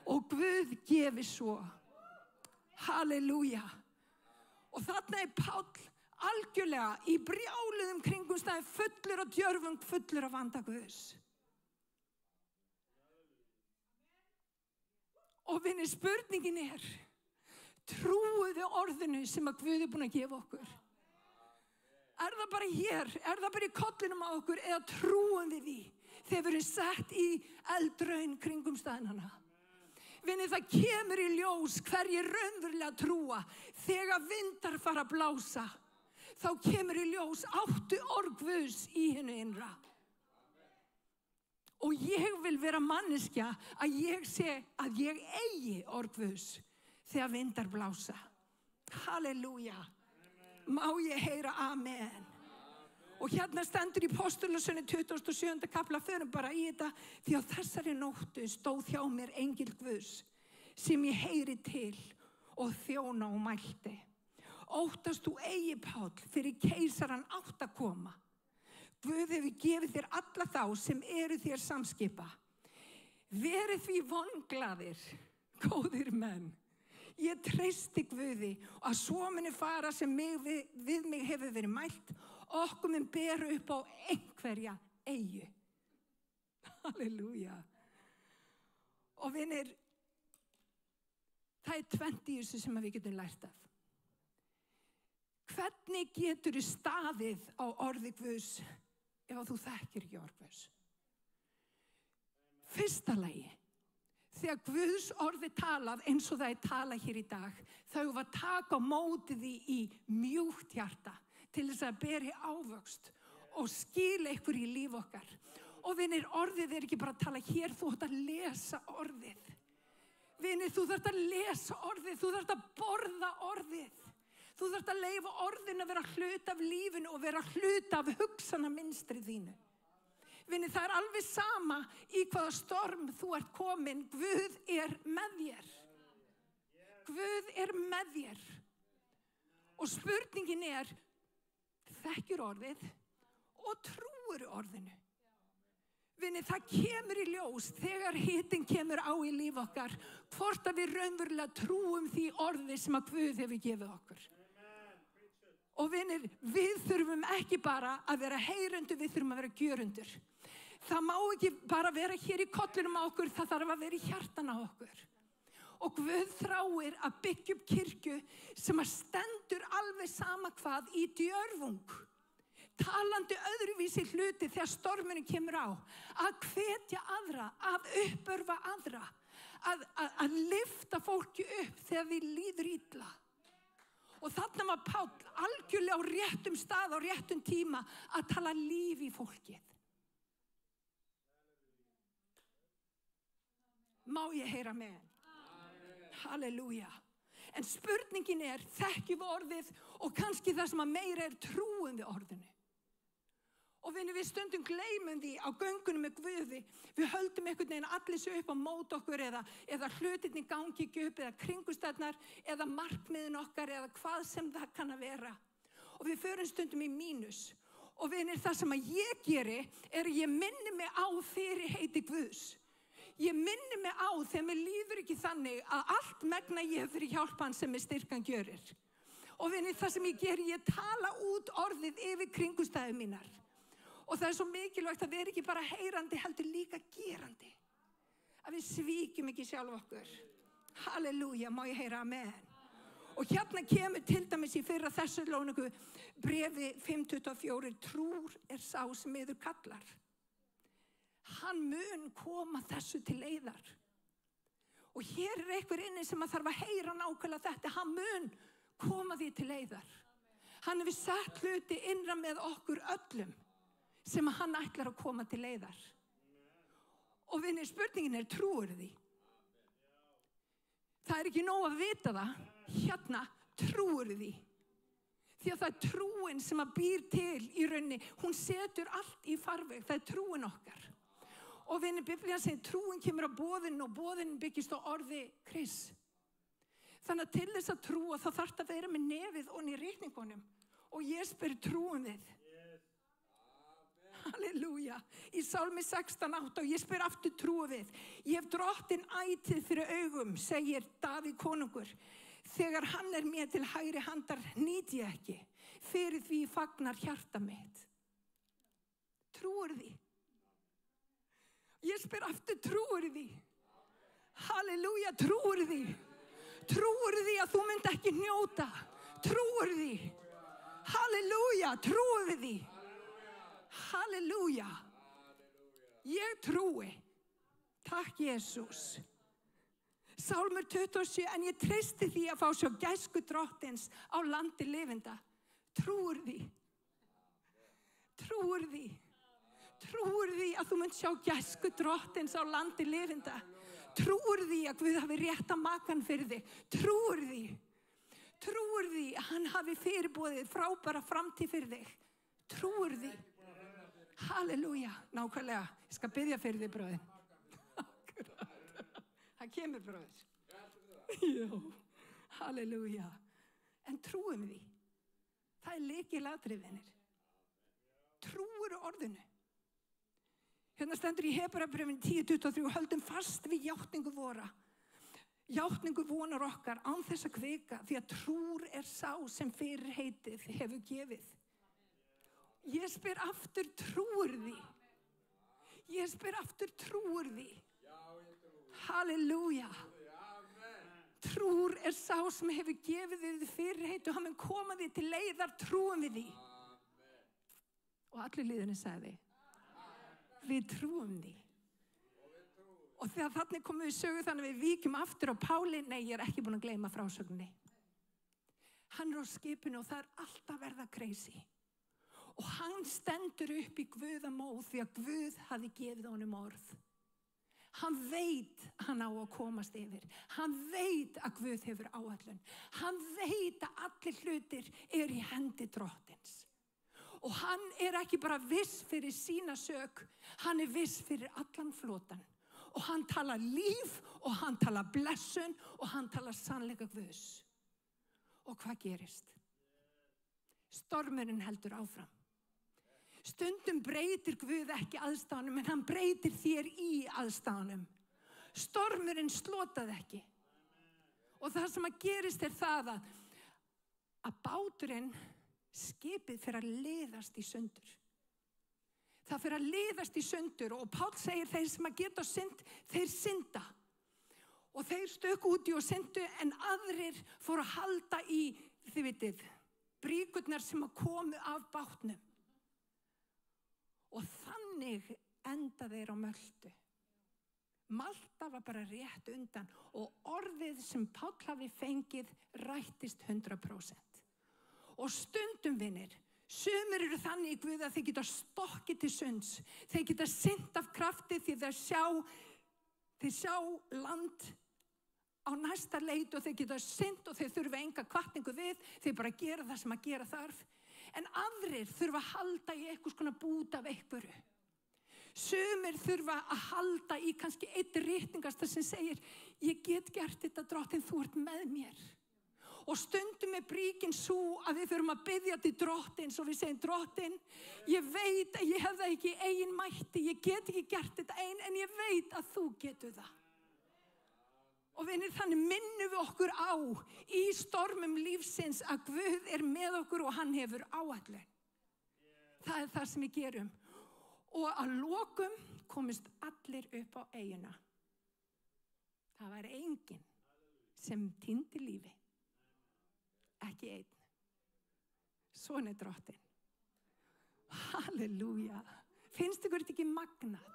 Og Guð gefi svo. Halleluja. Og þarna Páll algjörlega í brjáluðum kringumstæðum fullur af djörfung, fullur af anda Guðs. Og vinir, spurningin trúuðu orðinu sem að Guð búinn að gefa okkur? Það bara hér? Það bara í kollinum á okkur? Eða trúum við því þegar við erum sett í eldraun kringumstæðnana? Vinir, það kemur í ljós hverjir raunverulega trúa þegar vindar fara að blása. Þá kemur í ljós áttu orð Guðs í hinu innra. Og ég vil vera manneskja að ég sé að ég eigi orð Guðs þegar vindar blása. Halleluja. Má ég heyra amen. Og hérna stendur í Postulasögunni 27. kafla, förum bara í þetta, því á þessari nóttu stóð hjá mér engill Guðs sem ég heyri til og þjóna og mælti. Óttast þú eigi, Páll, fyrir keisarann átt að koma. Guð hefur gefið þér alla þá sem eru þér samskipa. Verið því vonglaðir, góðir menn. Ég treysti Guði að svo muni fara sem við mig hefur verið mælt, okkur mun beru upp á einhverja eyju. Halleluja. Og vinir, það tvennt í þessu sem við getum lært af. Hvernig getur þú staðið á orði Guðs ef þú þekkir ekki orð Guðs? Fyrsta lagi, þegar Guðs orði talað eins og það talað hér í dag, þá var að taka á móti því í mjúkt hjarta til þess að beri ávöxt og skila ykkur í líf okkar. Og vinir, orðið ekki bara að tala hér, þú þarft að lesa orðið. Vinir, þú þarft að lesa orðið, þú þarft að borða orðið. Þú þarft að leyfa orðinu að vera hluta af lífinu og vera hluta af hugsanamynstrið þínu. Vinir, það alveg sama í hvaða storm þú ert komin. Guð með þér. Guð með þér. Og spurningin þekkir orðið og trúir orðinu. Vinir, það kemur í ljós þegar hitinn kemur á í líf okkar, hvort að við raunverulega trúum því orði sem að Guð hefur gefið okkur. Og vinir, við þurfum ekki bara að vera heyrendur, við þurfum að vera gjörundur. Það má ekki bara vera hér í kollinum á okkur, það þarf að vera í hjartan á okkur. Og Guð þráir að byggja upp kirkju sem að stendur alveg sama hvað í djörfung. Talandi öðruvísi hluti þegar stormurinn kemur á. Að hvetja aðra, að uppörfa aðra. Að lyfta fólki upp þegar því líður illa. Og þarna var Páll algjörlega á réttum stað, á réttum tíma að tala líf í fólkið. Má ég heyra með henn? Halleluja. En spurningin þekkjum við orðið og kannski það sem að meira trúum við orðinu. Og við stundum gleymum því á göngunum með Guði. Við höldum einhvern veginn allir sig upp á mót okkur eða hlutirnir gangi ekki upp eða kringustæðnar eða markmiðin okkar eða hvað sem það kann að vera. Og við förum stundum í mínus. Og það sem að ég geri að ég minni mig á fyrirheiti Guðs. Ég minni mig á þegar mér líður ekki þannig að allt megna ég fyrir hjálp hans sem styrkan gjörir. Og það sem ég geri, ég tala út orðið yfir kringustæður mínar. Og það svo mikilvægt að vera ekki bara heyrandi, heldur líka gerandi. Að við svíkjum ekki sjálf okkur. Halleluja, má ég heyra amen. Og hérna kemur til dæmis í fyrra Þessalóníku bréfi 5:24, trúr sá sem yður kallar. Hann mun koma þessu til leiðar. Og hér einhver inni sem að þarf að heyra nákvæmlega þetta. Hann mun koma því til leiðar. Hann hefur sett hluti innra með okkur öllum sem að hann ætlar að koma til leiðar. Og spurningin trúir því? Það ekki nóg að vita það. Hérna, trúir því? Því að það trúin sem að býr til í rauninni. Hún setur allt í farveg. Það trúin okkar. Og Biblían segir trúin kemur á boðinu og boðinu byggist á orði Krists. Þannig að til þess að trúa þá þarf það að vera með nefið og í reikningunum. Og ég spyr trúum við. Halleluja. Í Sálmi 16:8 og ég spyr aftur trúum við. Ég hef Drottinn ætíð fyrir augum, segir Davíð konungur. Þegar hann mér til hægri handar hnýt ég ekki. Fyrir því fagnar hjarta mitt. Trúir því? Ég spyr aftur, trúir því? Halleluja, trúir því? Trúir því að þú mynd ekki njóta? Trúir því? Halleluja, trúir því? Halleluja. Ég trúi. Takk Jesús. Sálmur 27, en ég treysti því að fá sjá gæsku Drottins á landi lifenda. Trúir því? Trúir því? Trúir því að þú munt sjá gæsku Drottins á landi lifenda? Trúir því að Guð hafi rétta makan fyrir þig? Trúir því? Trúir því að hann hafi fyrirboðið frábæra framtíð fyrir þig? Trúir því? Halleluja, nákvæmlega. Ég skal biðja fyrir þig, bróðir. Það kemur, bróðir. Já, halleluja. En trúum því? Það lykilatriði, vinir. Trúir orðinu? Hérna stendur í Hebreabréfinu 10:23, höldum fast við játningu vora. Játningu vonar okkar án þess að kvika, því að trúr sá sem fyrirheitið hefur gefið. Ég spyr aftur, trúir því? Ég spyr aftur, trúir því? Halleluja. Trúr sá sem hefur gefið þið fyrirheit og hann mun koma því til leiðar, trúum við því? Og allir liðinni sagði, við trúum því. Og þegar þannig komum við sögu þannig við víkjum aftur á Páli, nei, ég ekki búin að gleyma frásögninni. Hann á skipinu og það alltaf verða crazy. Og hann stendur upp í Guðamóð því að Guð hafi gefið honum orð. Hann veit hann á að komast yfir. Hann veit að Guð hefur áætlun. Hann veit að allir hlutir í hendi Drottins. Og hann ekki bara viss fyrir sína sök, hann viss fyrir allan flotan. Og hann talar líf og hann talar blessun og hann talar sannleika Guðs. Og hvað gerist? Stormurinn heldur áfram. Stundum breytir Guð ekki aðstæðunum, en hann breytir þér í aðstæðunum. Stormurinn slotaði ekki. Og það sem að gerist það að báturinn, skipið fyrir að leiðast í sundur. Það fyrir að liðast í sundur og Páll segir þeir sem að geta synd, þeir synda. Og þeir stöku úti og syndu en aðrir fóru að halda í, þið vitið, bríkurnar sem að komu af bátnum. Og þannig enda þeir á Möltu. Malta var bara rétt undan og orðið sem Páll hafi fengið rættist 100%. Og stundum, vinir, sumir eru þannig í Guð að þeir geta stokkið til sunds. Þeir geta synt af krafti því þeir sjá land á næsta leit og þeir geta synt og þeir þurfa enga hvatningu við. Þeir bara gera það sem að gera þarf. En aðrir þurfa að halda í einhvers konar bút af einhverju. Sumir þurfa að halda í kannski einn ritningasta sem segir ég get gert þetta Drottinn, þú ert með mér. Og stundum er bríkin svo að við þurfum að biðja til Drottins og við segjum Drottinn, ég veit að ég hef það ekki í eigin mætti, ég get ekki gert þetta ein en ég veit að þú getur það. Og vinir, þannig minnum við okkur á í stormum lífsins að Guð er með okkur og hann hefur áætlun. Það er það sem við gerum. Og að lokum komist allir upp á eyjuna. Það var enginn sem týndi lífi. Ekki einn. Svona er Drottinn. Halleluja. Finnst ykkur þetta ekki magnað?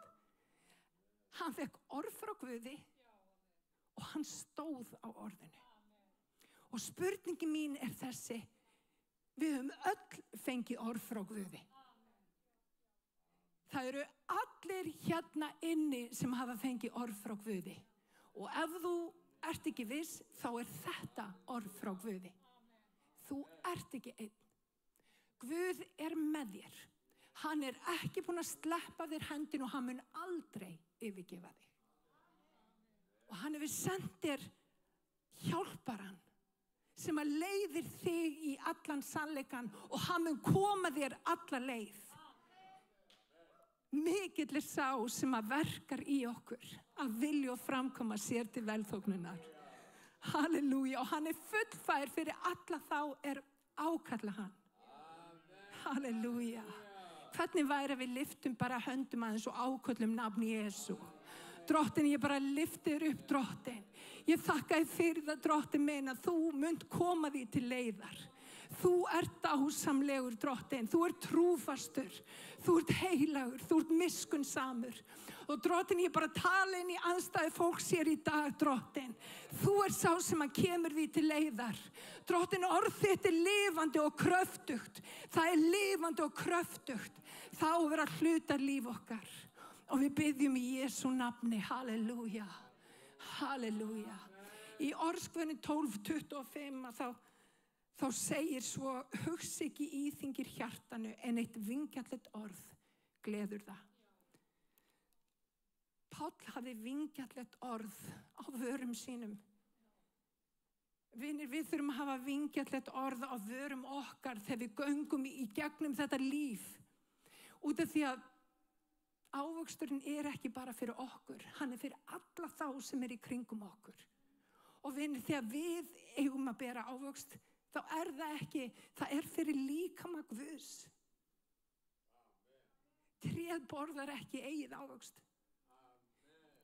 Hann fekk orð frá Guði og hann stóð á orðinu. Og spurningi mín er þessi. Við höfum öll fengið orð frá Guði. Það eru allir hérna inni sem hafa fengið orð frá Guði. Og ef þú ert ekki viss, þá er þetta orð frá Guði. Þú ert ekki einn. Guð er með þér. Hann er ekki búinn að sleppa þér hendin og hann mun aldrei yfirgefa þig. Og hann hefur sendt þér hjálparan sem að leiðir þig í allan sannleikann og hann mun koma þér alla leið. Mikill er sá sem að verkar í okkur að vilja og framkoma sér til velþóknunar. Halleluja. Og hann er fullfær fyrir alla þá er ákalla hann. Halleluja. Hvernig væri að við lyftum bara höndum aðeins og áköllum nafni Jesú. Drottinn, ég bara lyftir upp Drottinn. Ég þakka þér fyrir það, Drottinn minn, að þú munt koma því til leiðar. Þú ert ásamlegur, Drottinn. Þú ert trúfastur. Þú ert heilagur. Þú ert miskunnsamur. Og Drottinn, ég bara tala inn í andstæðu fólks hér í dag, Drottinn. Þú ert sá sem að kemur því til leiðar. Drottinn, orð þitt er lifandi og kröftugt. Það er lifandi og kröftugt. Það á að vera hluta líf okkar. Og við byggjum í Jesú nafni. Halleluja. Halleluja. Í Orðskvönu 12:25 þá segir svo, hugsa ekki íþyngir hjartanu en eitt vingjarnlegt orð gleður það. Páll hafði vingjarnlegt orð á vörum sínum. Vinir, við þurfum að hafa vingjarnlegt orð á vörum okkar þegar við göngum í gegnum þetta líf. Út af því að ávöxturinn er ekki bara fyrir okkur, hann er fyrir alla þá sem er í kringum okkur. Og vinir, þegar við eigum að bera ávöxt, þá er það ekki, það er fyrir líkama Guðs. Tréð borðar ekki eigið ávöxt.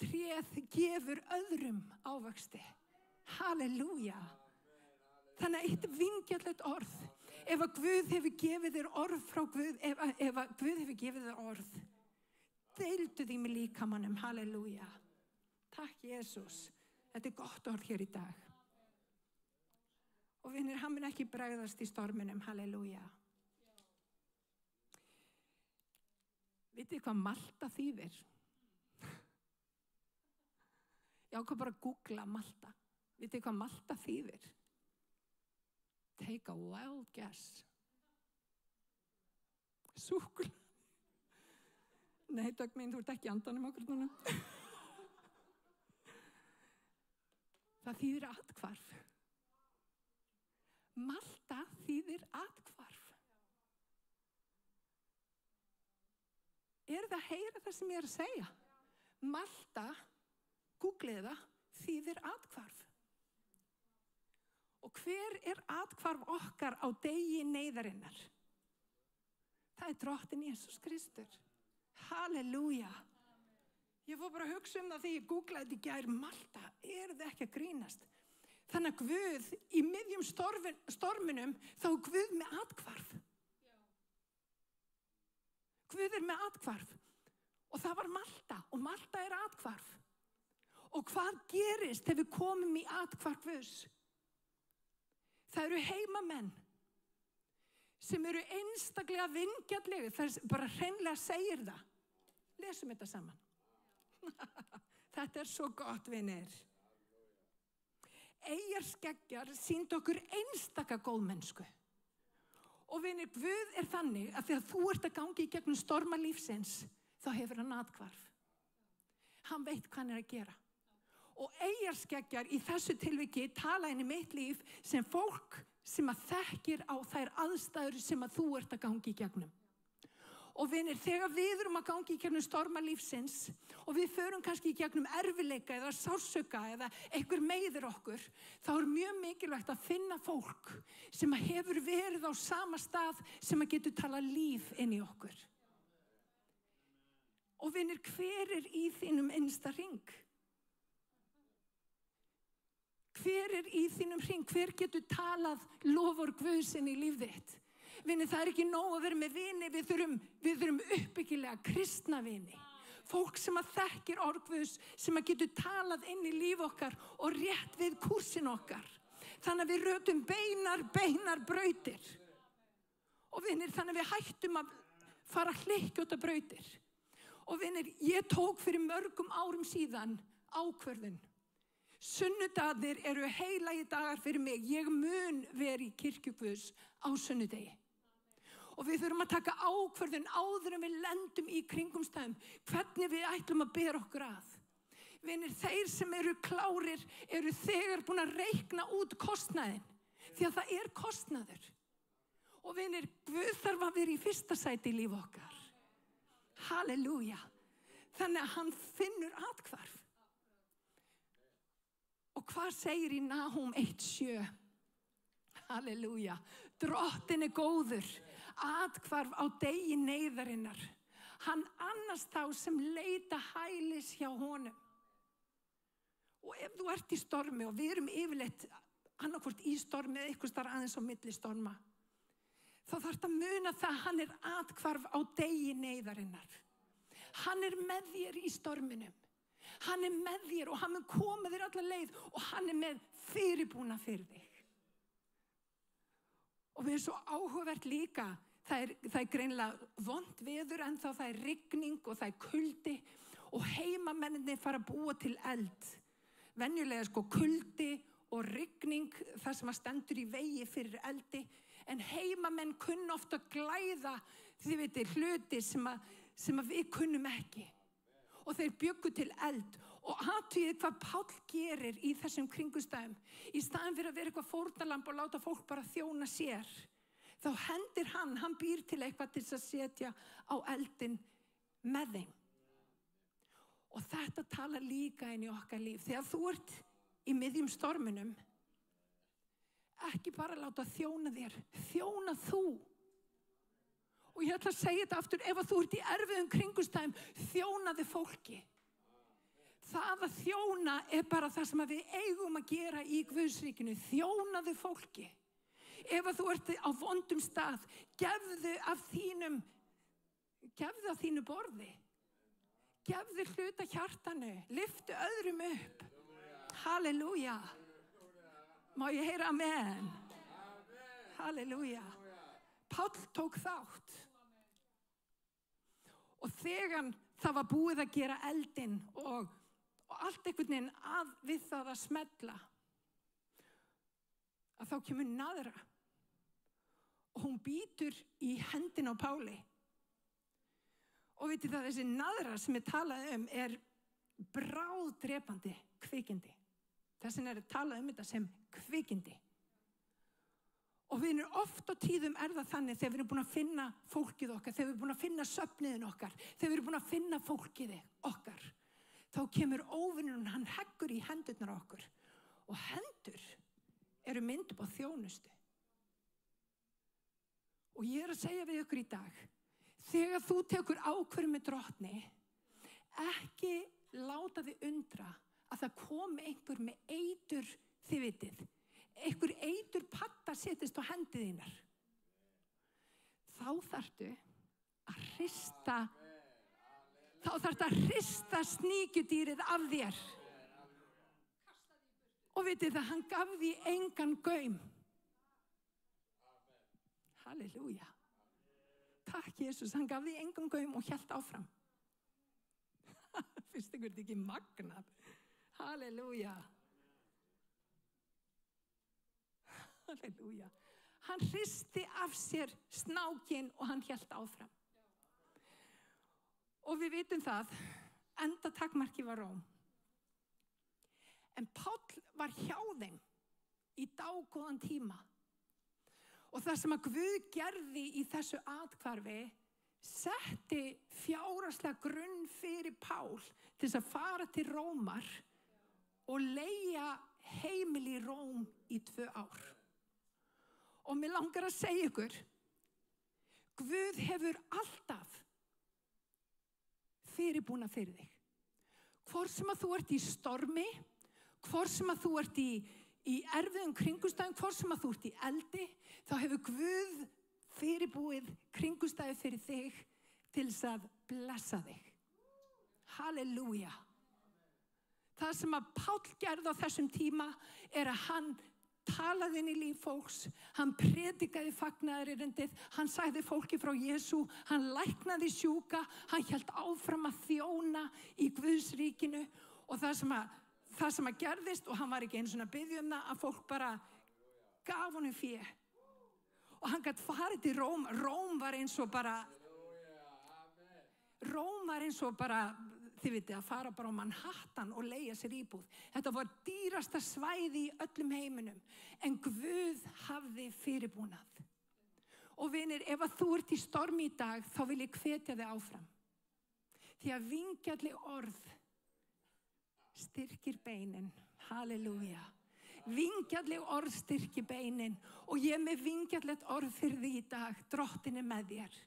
Tréð gefur öðrum ávöxti. Halleluja. Þannig að eitt vingjarnlegt orð. Ef að Guð hefur gefið þér orð frá Guð, ef að Guð hefur gefið þér orð, deildu því með líkamanum. Halleluja. Takk Jesús. Þetta er gott orð hér í dag. Og vinir, hann mun ekki bregðast í storminum. Halleluja. Vitið hvað Malta þýðir? Ég ákvað bara að googla Malta. Vitið hvað Malta þýðir? Take a wild guess. Súkkulaði. Nei, Dögg mín, þú ert ekki andanum okkur núna. Það þýðir athvarf. Malta þýðir athvarf. Er það að heyra það sem ég er að segja? Malta, googlið það, þýðir athvarf. Og hver er athvarf okkar á degi neyðarinnar? Það er Drottinn Jesús Kristur. Halleluja. Ég fór bara að hugsa það þegar ég googlaði þetta í gær. Malta, það ekki að grínast? Þannig að Guð í miðjum storminum, þá er Guð með athvarf. Guð með athvarf. Og það var Malta, og Malta athvarf. Og hvað gerist þegar við komum í athvarf Guðs? Það eru heimamenn sem eru einstaklega vingjarnlegir. Það bara hreinlega segir það. Lesum þetta saman. Þetta svo gott, vinir. Eyjarskeggjar sýndu okkur einstaka góðmennsku. Og vinir, Guð þannig að þegar þú ert að gangi í gegnum storma lífsins, þá hefur hann athvarf. Hann veit hvað hann að gera. Og eyjarskeggjar í þessu tilviki tala inn í mitt líf sem fólk sem að þekkir á þær aðstæður sem að þú ert að gangi í gegnum. Og vinir, þegar við erum að gangi í gegnum storma lífsins og við förum kannski í gegnum erfileika eða sársauka eða einhver meiðir okkur, þá mjög mikilvægt að finna fólk sem að hefur verið á sama stað sem að getur tala líf inn í okkur. Og vinir, hver í þínum innsta hring? Hver í þínum hring? Hver getur talað loforð Guðs inn í líf þitt? Vinni, það ekki nóg að vera með vini, við þurfum uppbyggilega kristna vini. Fólk sem að þekkir orð Guðs, sem að getur talað inn í líf okkar og rétt við kúrsin okkar. Þannig að við rötum beinar brautir. Og vinir, þannig að við hættum að fara hlykkjóta brautir. Og vinir, ég tók fyrir mörgum árum síðan ákvörðun. Sunnudagar eru heilagi dagar fyrir mig. Ég mun vera í kirkju Guðs á sunnudegi. Og við þurfum að taka ákvörðun áður en við lendum í kringumstæðum. Hvernig við ætlum að bera okkur að. Vinir, þeir sem eru klárir eru þegar búin að reikna út kostnaðinn. Því að það kostnaður. Og vinir, Guð þarf að vera í fyrsta sæti í líf okkar. Halleluja. Þannig að hann finnur athvarf. Og hvað segir í Nahum 1:7? Halleluja. Drottinn góður, athvarf á degi neyðarinnar. Hann annast þá sem leita hælis hjá honum. Og ef þú ert í stormi, og við erum yfirleitt annarkvort í stormi eða eitthvað starf aðeins á milli storma, þá þarftu að muna það að hann athvarf á degi neyðarinnar. Hann með þér í storminum. Hann með þér og hann mun koma þér alla leið og hann með fyrirbúna fyrir þig. Og við svo áhugavert líka, það greinilega vont veður en þá það rigning og það kuldi og heimamennir fara að búa til eld. Venjulega kuldi og rigning, það sem að stendur í vegi fyrir eldi, en heimamenn kunna ofta glæða, þið veitir, hluti sem að við kunnum ekki. Og þeir bjuggu til eld og athugið hvað Páll gerir í þessum kringustæðum. Í staðinn fyrir að vera eitthvað fórnarlamb og láta fólk bara þjóna sér, þá hendir hann býr til eitthvað til að setja á eldin með þeim. Og þetta tala líka inn í okkar líf. Þegar þú ert í miðjum storminum, ekki bara láta þjóna þér, þjóna þú. Og ég ætla að segja þetta aftur, ef þú ert í erfiðum kringumstæðum, þjónaðu fólki. Það að þjóna bara það sem við eigum að gera í Guðsríkinu, þjónaðu fólki. Ef þú ert á vondum stað, gefðu af þínu borði. Gefðu hluta hjartanu, lyftu öðrum upp. Halleluja. Má ég heyra amen? Halleluja. Páll tók þátt. Og þegar það var búið að gera eldinn og allt einhvern veginn við það að smella, að þá kemur naðra og hún bítur í hendina á Páli. Og vitið það, þessi naðra sem talað bráðdrepandi kvikindi. Þess vegna talað þetta sem kvikindi. Og við erum oft á tíðum það þannig þegar við erum búin að finna fólkið okkar, þegar við erum búin að finna söfniðin okkar, þegar við erum búin að finna fólkið okkar, þá kemur óvinnurinn, hann heggur í hendurnar okkur. Og hendur eru mynd upp á þjónustu. Og ég að segja við ykkur í dag, þegar þú tekur ákvörðun með Drottni, ekki láta þig undra að það komi einhver með eitur, þið vitið, einhver eitur patta setist á hendið þínar. Þá þarftu að hrista sníkjudýrið af þér. Og vitið það, hann gaf því engan gaum. Halleluja. Takk, Jesus, hann gaf því engan gaum og hélt áfram. Fyrst ykkur ekki magnað. Halleluja. Halleluja. Hann hristi af sér snákinn og hann hélt áfram. Og við vitum það, enda takmarki var Róm. En Páll var hjá þeim í dágóðan tíma. Og það sem að Guð gerði í þessu athvarfi, setti fjárhagslega grunn fyrir Pál til þess að fara til Rómar og leigja heimili í Róm í 2 ár. Og mér langar að segja ykkur, Guð hefur alltaf fyrirbúna fyrir þig. Hvort sem að þú ert í stormi, hvort sem að þú ert í erfiðum kringumstæðum, hvort sem að þú ert í eldi, þá hefur Guð fyrirbúið kringumstæði fyrir þig til þess að blessa þig. Halleluja. Það sem að Páll gerði á þessum tíma er að hann talaði inn í líf fólks, hann predikaði fagnaðarerindið, hann sagði fólki frá Jesú, hann læknaði sjúka, hann hélt áfram að þjóna í Guðs ríkinu og það sem að gerðist, og hann var ekki einu svona að biðja það, að fólk bara gaf honum fé. Og hann gat farið til Róm. Róm var eins og bara, þið vitið, að fara bara á Manhattan og leigja sér íbúð. Þetta var dýrasta svæði í öllum heiminum, en Guð hafði fyrirbúnað. Og vinir, ef að þú ert í stormi í dag, þá vil ég hvetja þig áfram. Því að vingjarnleg orð styrkir beinin. Halleluja. Vingjarnleg orð styrkir beinin, og ég er með vingjarnlegt orð fyrir þig í dag. Drottinn er með þér.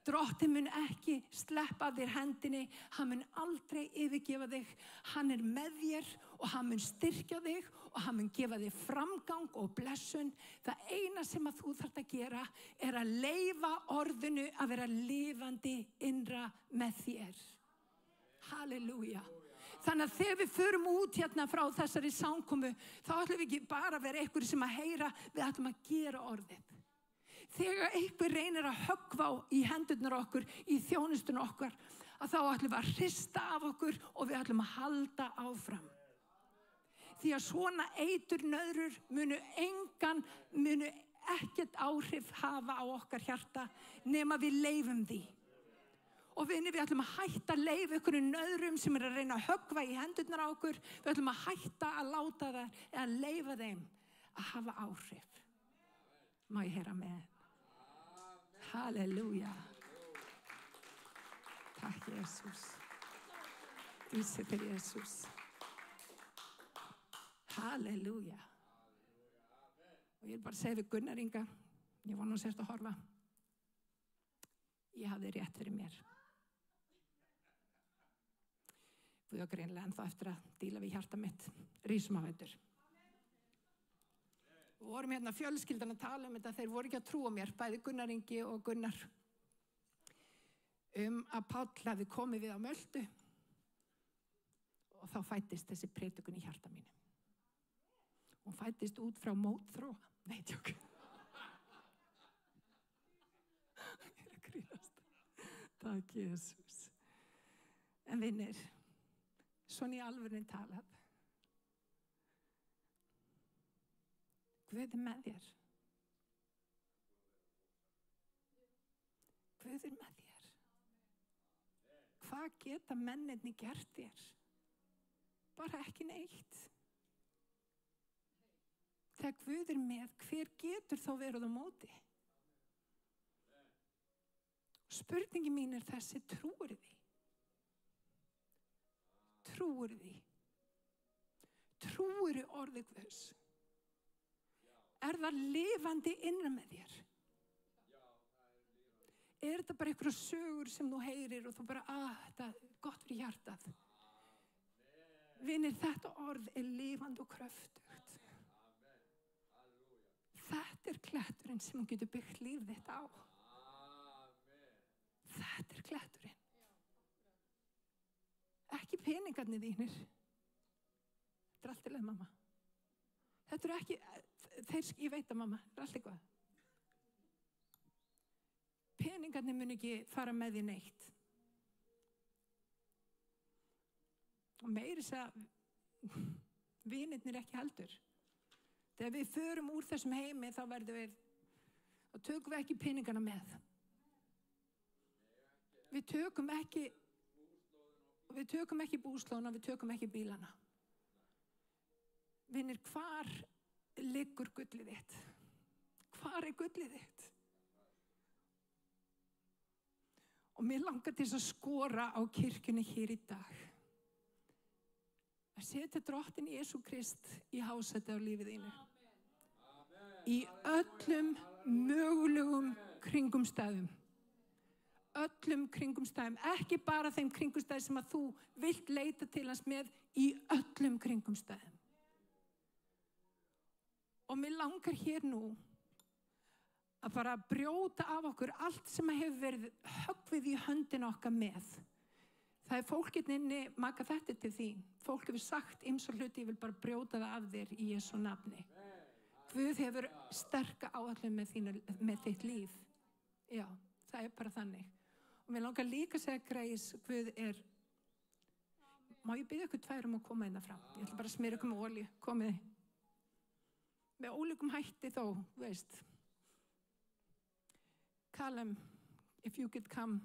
Drottinn mun ekki sleppa þér hendinni, hann mun aldrei yfirgefa þig, hann er með þér og hann mun styrkja þig og hann mun gefa þig framgang og blessun. Það eina sem að þú þarft að gera er að leyfa orðinu að vera lifandi innra með þér. Halleluja. Þannig að þegar við förum út hérna frá þessari samkomu, þá ætlum við ekki bara að vera einhverjir sem að heyra, við ætlum að gera orðið. Þegar einhver reynir að höggva í hendurnar okkur, í þjónustun okkar, að þá ætlum við að hrista af okkur og við ætlum að halda áfram. Því að svona eiturnöðrur munu ekkert áhrif hafa á okkar hjarta nema við leyfum því. Og við ætlum að hætta að leyfa ykkur nöðrum sem er að reyna að höggva í hendurnar á okkur. Við ætlum að hætta að láta það, eða leyfa þeim að hafa áhrif. Má ég heyra með? Halleluja. Takk, Jesus. Dísi fyrir Jesus. Halleluja. Og ég vil bara segja við Gunnar Inga, ég var nú sérst að horfa, ég hafði rétt fyrir mér. Guð var greinilega ennþá eftir að díla við hjarta mitt, rísum á fætur. Og vorum hérna fjölskyldan að tala þetta, þeir voru ekki að trúa mér, bæði Gunnar Ingi og Gunnar, að Páll hefði komið við á Möldu og þá fættist þessi predikun í hjarta mínu. Hún fættist út frá mótþróa. Nei, tjók. Ég er að grínast. Takk, Jesus. En vinir, svona í alvörunni talað, Guð er með þér. Guð er með þér. Hvað geta mennirni gert þér? Bara ekki neitt. Þegar Guð er með, hver getur þá verið á móti? Spurningi mín er þessi, trúir því? Trúir því? Trúir því orðið Guðs? Er það lifandi innra með þér? þetta bara einhverja sögur sem þú heyrir og þú bara, þetta er gott fyrir hjartað. Vinir, þetta orð er lifandi og kröftugt. Þetta er kletturinn sem þú getur byggt líf þitt á. Þetta er kletturinn. Ekki peningarnir þínir. Þetta er allt í leið, mamma. Þetta er ekki, ég veit að mamma, þetta er allt eitthvað. Peningarnir mun ekki fara með því neitt. Og meiri að vinirnir ekki heldur. Þegar við förum úr þessum heimi þá tökum við ekki peningana með. Við tökum ekki búslóðuna, við tökum ekki bílana. Vinir, hvar liggur gullið þitt? Hvar er gullið þitt? Og mér langar til að skora á kirkjunni hér í dag. Að setja drottinn Jesú Krist í hásæti á lífið þínu. Í öllum mögulegum kringumstæðum. Öllum kringumstæðum. Ekki bara þeim kringumstæðum sem að þú vilt leita til hans með, í öllum kringumstæðum. Og mér langar hér nú að bara brjóta af okkur allt sem hefur verið höggvið í höndina okkar með. Það er fólkinn inni, Magga, þetta til þín. Fólk hefur sagt ýmsa hluti, ég vil bara brjóta það af þér í Jesú nafni. Guð hefur sterka áætlun með þitt líf. Já, það er bara þannig. Og mér langar líka að segja Grace, Guð er, má ég biðja ykkur tvær að koma inn fram? Ég ætla bara að smyrja ykkur með olíu, komið. Með ólíkum hætti þó, veist. Callum, if you could come.